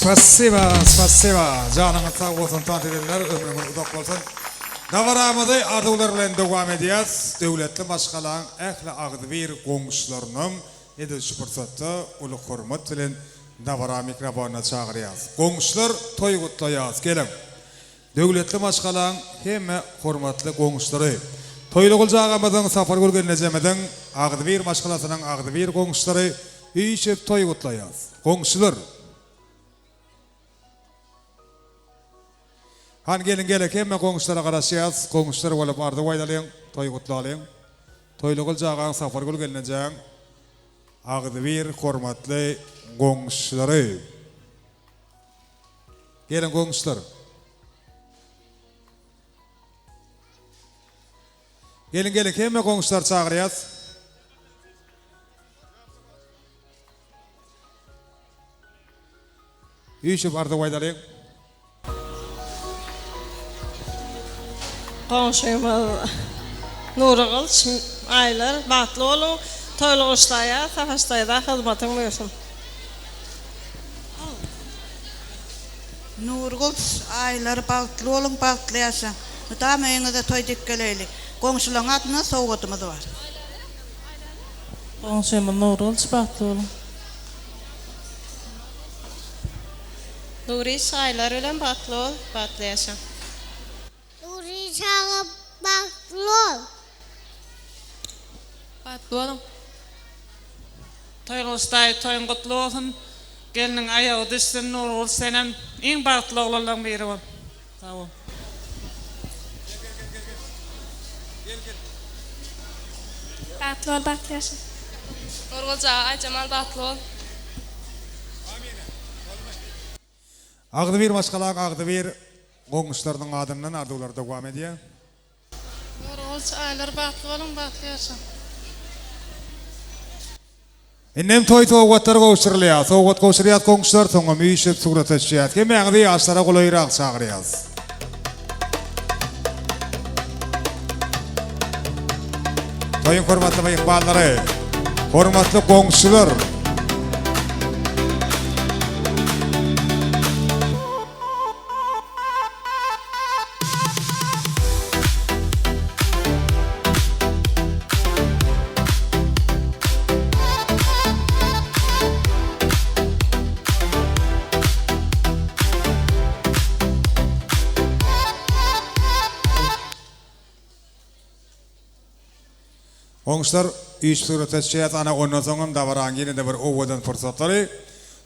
Spasiba. Canınız sağ olsun, tanıdılar, ömrünüz uzak olsun. Davaramızı arzular bilen devam ediyoruz. Devletli başkalan ehli ağdı bir qoňuşlarynyň edilşi fırsatda uly hormat bilen davara mikrofonuna çağırýas. Qoňuşlar toy gutlaýas, gelin. Devletli başkalan hemme hormatly qoňuşlary. Toyly guljagamyzyň safar gölgenejemeden ağdı bir başkalasynyň ağdı bir qoňuşlary üýşep toy gutlaýas. Qoňuşlar Han gelin hemme qoňuşlara garaşýas, qoňuşlar bolup ardy waýdalyň, toy gutlalyň. Toyly guljagan safar gölgenejäň ağdy bir hormatly qoňuşlary. Gelin qoňuşlar. Gelin hemme qoňuşlar çağırýas. Üýşep ardy waýdalyň. Qoňşymyz Nuri Gylç, aýlar batly bolun, toýluguşdaýa, tafaşdaýda hyzmatyň bolsun. Nuri Gylç, aýlar batly bolun, batly ýaşa. Mutam öňüňizde toý dikkeleylik. Qoňşularyň adyna sowgatymyz bar. Qoňşymyz Nuri Gylç, batly bolun. Nuri aýlar bilen batly bol, batly ýaşa. Nuri çağı baklol. Batly bolun. Toýluguşdaý toýun gutly bolsun. Geliniň aýagy düşsün, Nuri Gylç senem iň batly oglanlaryň biri bol. Sag ol. Batly bol, batly ýaşa. Nuri Gylç Aýjamal batly bol. Ağdı bir başkalan ağdı bir qoňuşlarynyň adyndan arzular dowam edýär. Nuri Gylç aýlar batly bolun, batly ýaşa. Ennem toy sowgatlar goşurulýar. Sowgat goşurýar qoňuşlar soňra müýşep surat etýär. Kim ýa-da ýaşlara golaýrak çagyrýar. Toyun hormatly mehmanlary, hormatly qoňuşlar. Qoňuşlar üç surat etýär, ana ondan soňam dawaran ýene-de bir owadan fursatlary.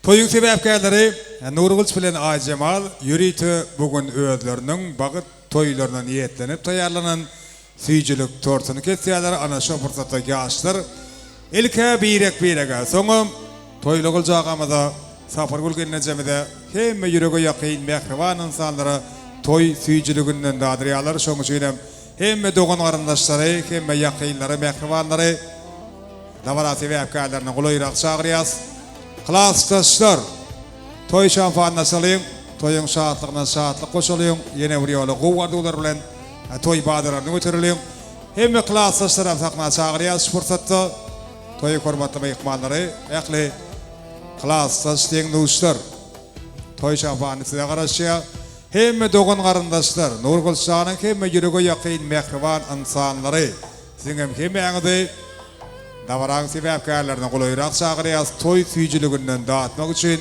Toyun sebäpkärleri Nuri Gylç bilen Aýjamal ýürüýti bugun özleriniň bagyt toýlaryna niýetlenip taýýarlanan süýjilik tortuny kesýärler. Ana şo fursatda ýaşlar ilke birege soňam toýly guljagamyza safar gülgenejemide hemme ýürege ýakyn mehriban insanlara toy süýjiliginden dadyrýarlar. Şoň üçin hemme dogan garandaşlary, hemme ýakynlary, mehribanlary davara sebäpkärlerini golaýrak çagyrýas. Klassdaşlar, toy şanfanyna salyň, toyuň şatlygyna şatlyk goşulyň, ýene bir ýola gowwardylar bilen toy badararyny götürilýär. Hemme klassdaşlar sakna çagyrýas fursatda toy hormatly mehmanlary, ähli klassdaş deňduşlar. Toy şanfanyna garaşýar. Hemme dogan garandaşlar, Nuri Gylçanyň hemme ýürege ýakyn mehriban insanlary. Siňem hemme ýa-da davaraň sebäpkärlerini golaýrak çagyrýas toy süýjiliginden dağıtmak üçin.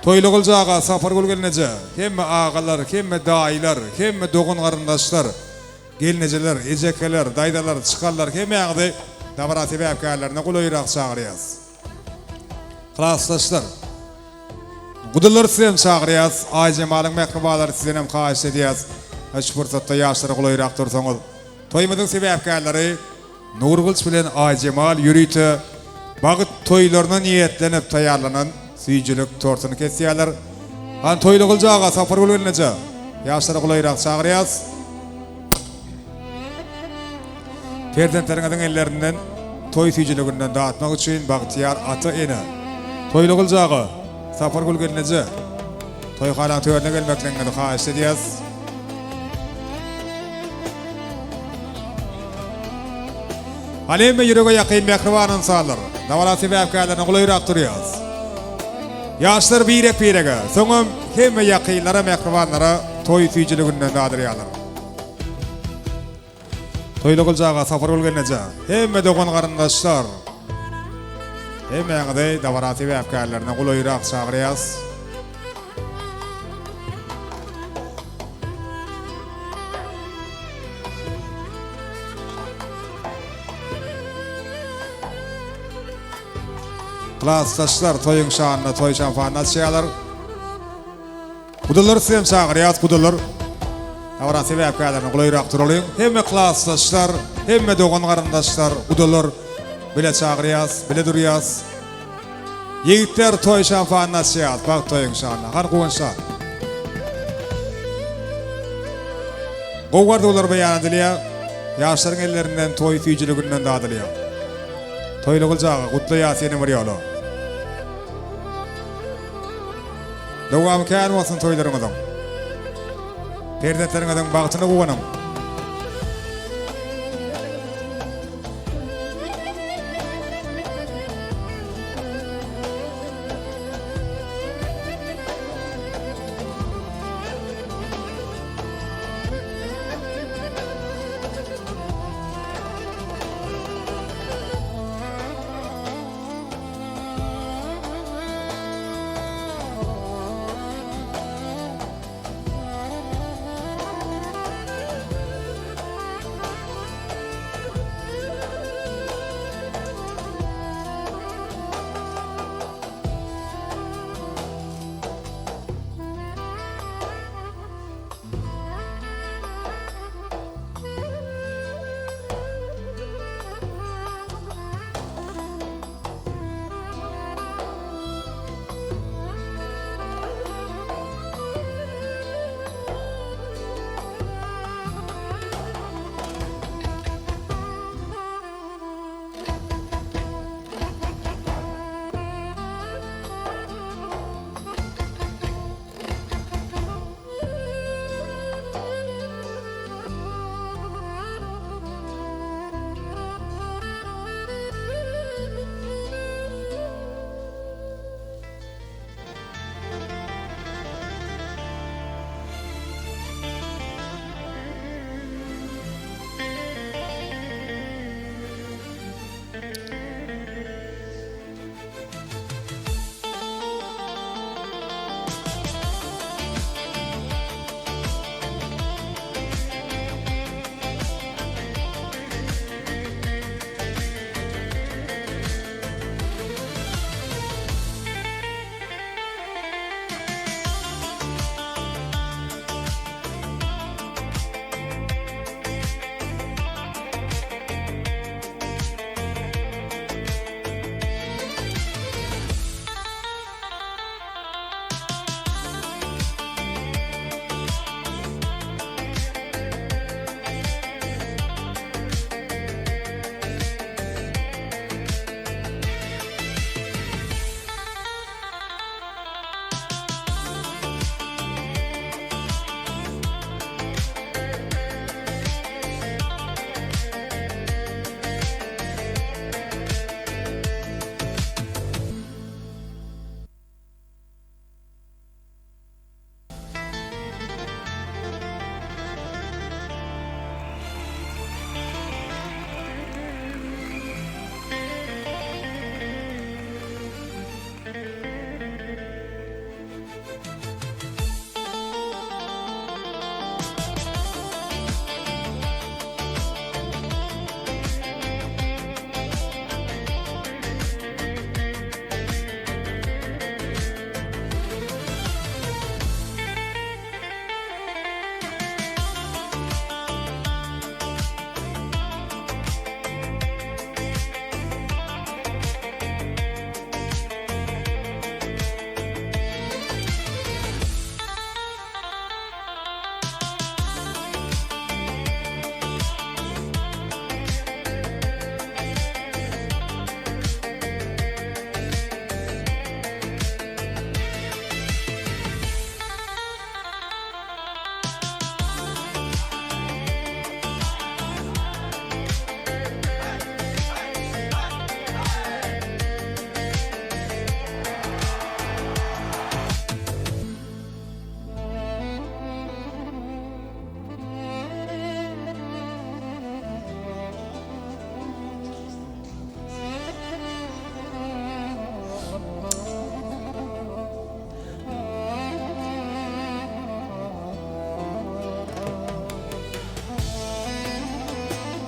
Toyly Gylçaga safar gölgeneje, hemme agalar, hemme daýylar, hemme dogan garandaşlar, gelnejeler, ejekeler, daýdalar, çykarlar hemme ýa-da davara sebäpkärlerini golaýrak çagyrýas. Klassdaşlar, Gudullar sizem çağırýas, Aýjamalyň mehribanlary sizem haýyş edýäs. Şu fursatda ýaşlara golaýrak dursaňyz. Toýmyzyň sebäpkärleri Nuri Gylç bilen Aýjamal ýürüýti bagyt toýlaryna niýetlenip taýýarlanan süýjilik tortuny kesýärler. Han toýly gyljaga safar bolýança ýaşlara golaýrak çağırýas. Ferdentleriňiň ellerinden toy süýjiliginden dağıtmak üçin bagtyar ata ene. Toýly gyljaga safar gülgenejä toýxana töwerine gelmeklerini haýyş edýäs. Alemme ýürege ýakyn mehriban insanlar, dawala sebäpkärlerini golaýrak durýas. Yaşlar birege. Soňam hemme ýakynlara, mehribanlara toy süýjüliginden dadyr ýalar. Toyly guljaga safar bolgenece. Hemme dogan garyndaşlar. Hemme dabaraty we äpkärlerine gulaýrak çagyrýas. Klassdaşlar toyun şanına, toy şanfanına çeýalar. Budalar sen çagyrýas, budalar. Awra sebäp kälerini gulaýrak turalyň. Hemme klassdaşlar, hemme dogan garyndaşlar, budalar bile çagyrýas, bile durýas. Ýigitler toy şanfanına çeýat, bak toyun şanına. Har goňşa. Gowar dolar beýan edilýär. Ýaşlaryň ellerinden toy süýjüliginden dadylýar. Toyly guljaga gutly ýasyny berýärler. Dowam kän bolsun toylaryňyzyň. Perdetleriňiziň bagtyny gowanyň.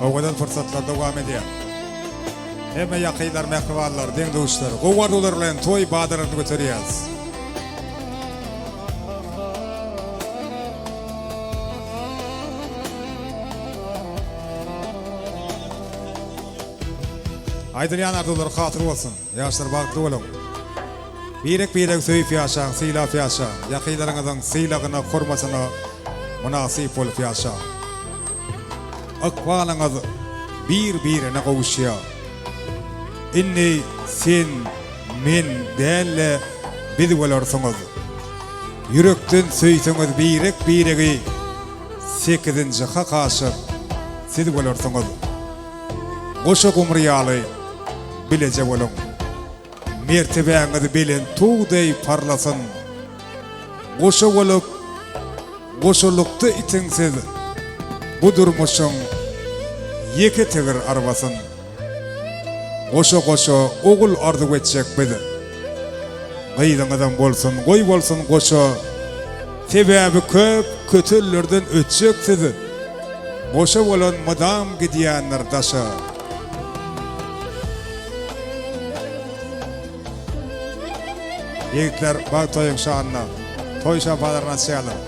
Owadan fırsatlar dowam edýär. Hemme ýakylar, mehribanlar, deň dowuşlar, gowardylar bilen toy badaryny göterýäs. Aýdylýan arzular hatyr bolsun, ýaşlar bagtly bolan. Birek söýüp ýaşaň, syýlap ýaşaň, ýakylaryňyzyň syýlagyna, hormasyna munasyp bolup ýaşaň. Akwalyňyz bir-birine gowuşýar. Inni sen, men dälle biz bolarsyňyz. Yürekden söýseňiz biregi 8-nji hakaşyp siz bolarsyňyz. Goşa gumriýaly bilece bolan. Mertebeňiz bilen tuğday parlasın. Goşa bolup goşulukda itiňsiz bu durmuşyň ýeke tegir arbasyn. Goşa ogul ardy geçjek bedi. Gaýdaňyzdan bolsun, goý bolsun goşa. Sebäbi köp kötüllerden ötjek sizi. Goşa bolan madam gidýänler daşa. Yigitler bag toyun şanına, toy şapalarına çayalım.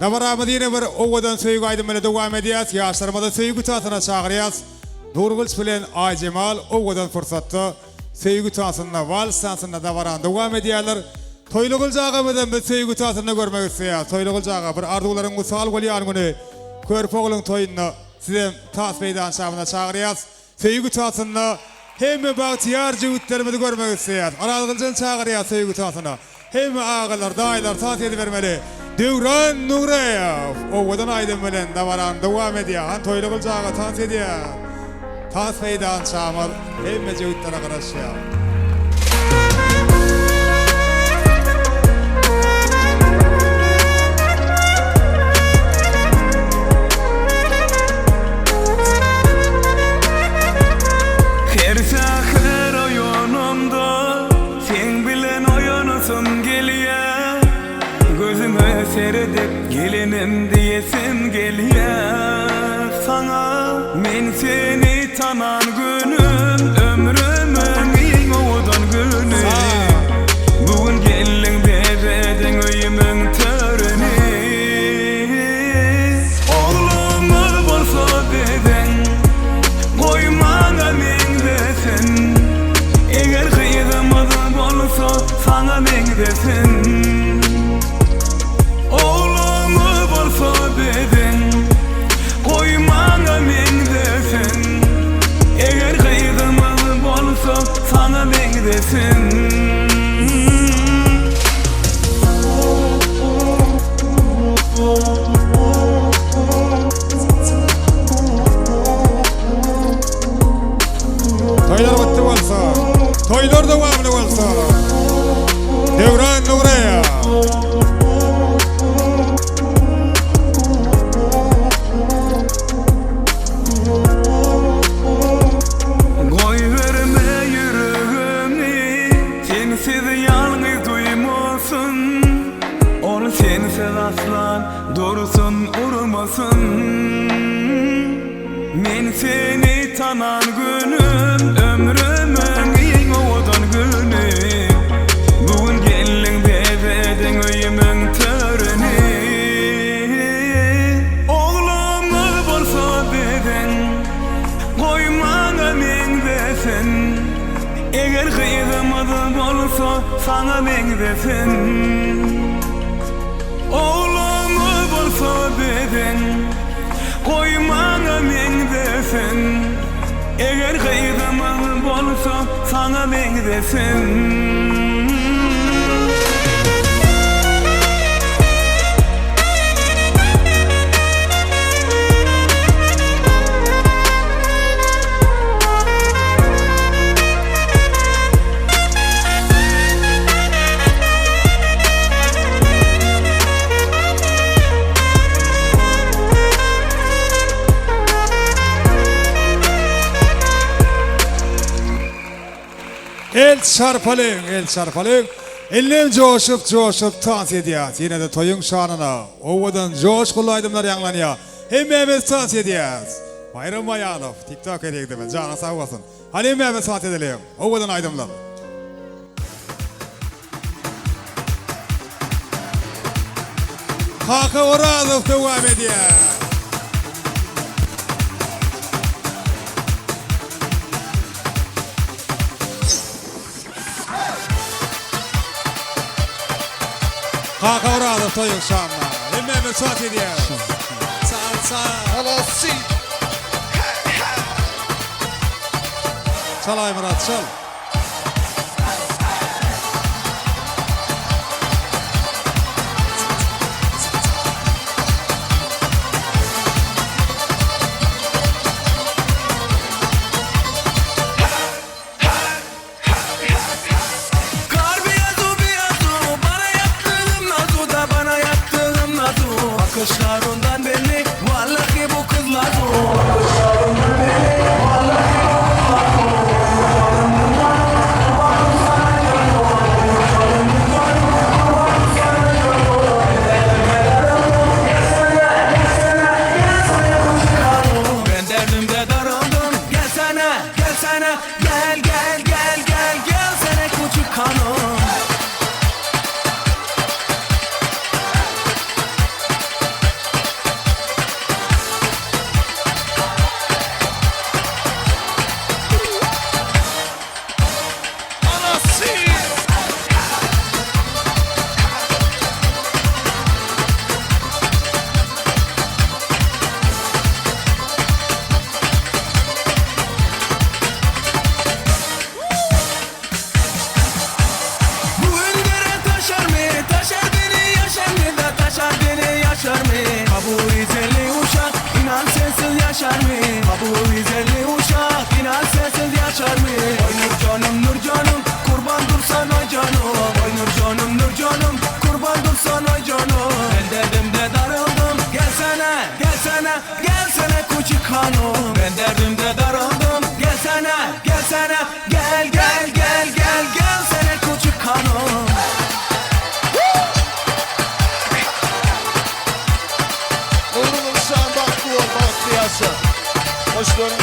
Davarama dine bir owadan söýgü aýdymyny dowam edýäs. Ýaşlarymyza söýgü tasyna çagyrýas. Nurgul bilen Aýjemal owadan fursatda söýgü tasyna wals tasyna davaran dowam edýärler. Toýlugul jagymyzdan bir söýgü tasyny görmek isleýär. Toýlugul jaga bir arzuwlaryň usal bolýan güni körp oğluň toýuny size tas meýdan şabyna çagyrýas. Söýgü tasyna hemme bagtyar jigitlerimizi görmek isleýär. Aralgyljan çagyrýas söýgü tasyna. Hemme agalar, daýlar tas edip bermeli. Devran Nureyev owadan aýdym bilen davaran dowam edýär. Toýlugul jaga tas edýär. Tas meýdan şamyl hemme jigitlara garaşýar. Her sahar oyunumda sen bilen oyunusun gelýär. Gözüme serdip gelinim diyesim gelýär. Sana men seni tanan günüm ömrümün iň owadan günü. Bugün gelin berediň öýümüň törüni. Oğlumy bolsa beden goýmaňa meňdesin. Eger kıyığımız bolsa sana meňdesin. Oğlumy bolsa beden goýmaňa meňdesin. Eger kıyığımız bolsa sana meňdesin. Toylar bitti bolsa, toylar dowamly bolsa. Devran Nureyev. Goy verme yüreğimi, sensiz yalnız duymasın. Ol sensiz aslan, doğrusun urmasın. seni tanan günüm ömrümün iň owadan günü bugün gelin bebeden öýümüň töreni oglamy bolsa beden goýmaňa meňdesin eger gydymyzy bolsa saňa meňdesin oglamy bolsa beden koymaňa meňdesin eger gydymyň bolsa saňa meňdesin El çarpalyň. Ellim joşup dans edýär. Ýene de toyuň şanyna owadan joşgul aýdymlar ýanglanýar. Hemmemiz dans edýäs. Bayram Bayanov TikTok edýärdi. Jana sag bolsun. Hali hemmemiz dans edelim. Owadan aýdymlar. Haka Orazov dowam edýär. Haka Orazov toyuň şanyna. Hemmemiz dans edýär. Salsa. Halasi. Çalay Murat, çal. Bakışlarından belli vallahi bu kızlar Bakışlarından belli vallahi ben derdimde daraldım gelsene gelsene gel gel gel gel gelsene küçük hanım Bu güzelli uşak inan sensiz yaşar mı? Bu güzelli uşak inan sensiz yaşar mı? Oy nur canım nur canım kurban dursan oy canım Oy nur canım nur canım kurban dursan oy canım Ben derdimde daraldım gelsene gelsene gelsene küçük hanım Ben derdimde daraldım gelsene gelsene gel gel gel gel gelsene küçük hanım Hoşlarım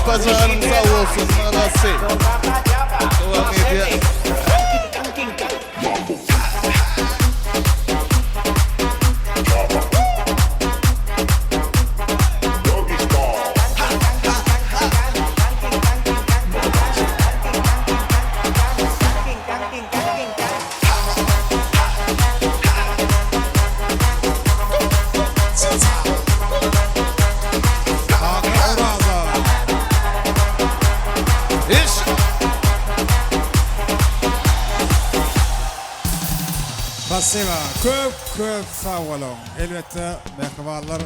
Pacanım sağ olsun arası. Devam ediyor. Spasiba. Köp sağ olun. Elbette mehribanlar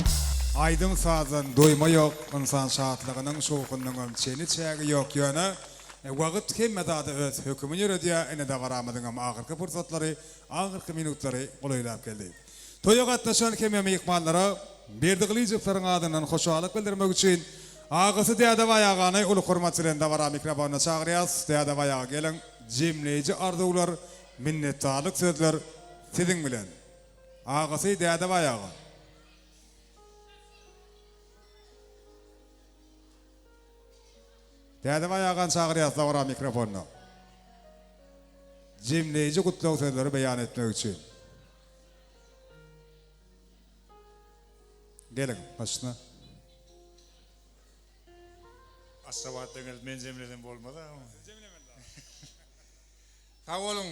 aydın sazın doyma yok. İnsan şahatlığının şoğukunun ölçeğini çeği yok yönü. Vaqt hemmedada öz hükümünü yürüdüyor. Ene de varamadın ama ahırkı fırsatları, ahırkı minutları olaylap geldi. Toya qatnaşan kemem ikmallara berdiqli jıfların adından hoşalık bildirmek için ağası deyada vayağını ulu hurmatçılarında vara mikrofonu çağırıyaz. Deyada vayağı gelin cimleyici arzular, minnettarlık sözler sizin bilen. Ağası deyada vayağı. Deyada vayağın çağırıyaz da vara mikrofonu. Cimleyici kutlu sözleri beyan etmek için. Gelin başına. Asabattınız men cemleden bolmadı ama. Sağ olun.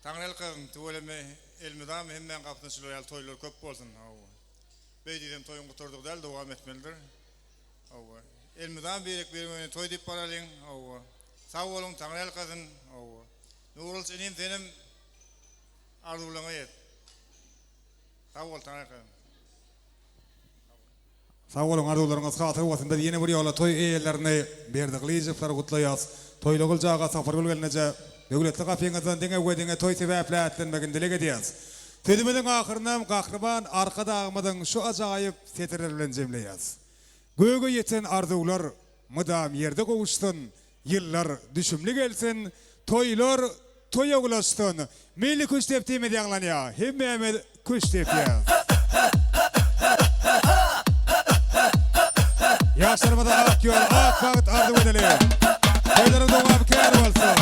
Tanrı kılın. Tuvaleme elmidam hemen kaptın şloyal toylar köp bolsun. Beydiden toyun kuturduk del devam etmelidir. Elmidam berek bermeni toy dip paralın. Sağ olun Tanrı kılın. Nurul senin senem arzularına yet. Sağ ol Tanrı kılın. Sağ olun arzularınız hatır olsun. Biz yeni bir yola toy eylerini berdiqli jıflar kutlayaz. Toylugul jağa safar gülgelnece döwletli gapyňyzdan diňe wedinge toy sebäplätlenmegin dilek edýäs. Tediminiň ahyrynam gahrban arka dağımydyň şu ajaýyp setirler bilen jemleýäs. Göge ýeten arzular mydam ýerde gowuşdun, ýyllar düşümli gelsin, toylar toya ulaşdın. Milli kuş tepdime diýanlanýar. Hemme kuş tepýär. Yaşlarımda ak yol, ak vakit ardı ödeli. Köylerin doğum kâr olsun.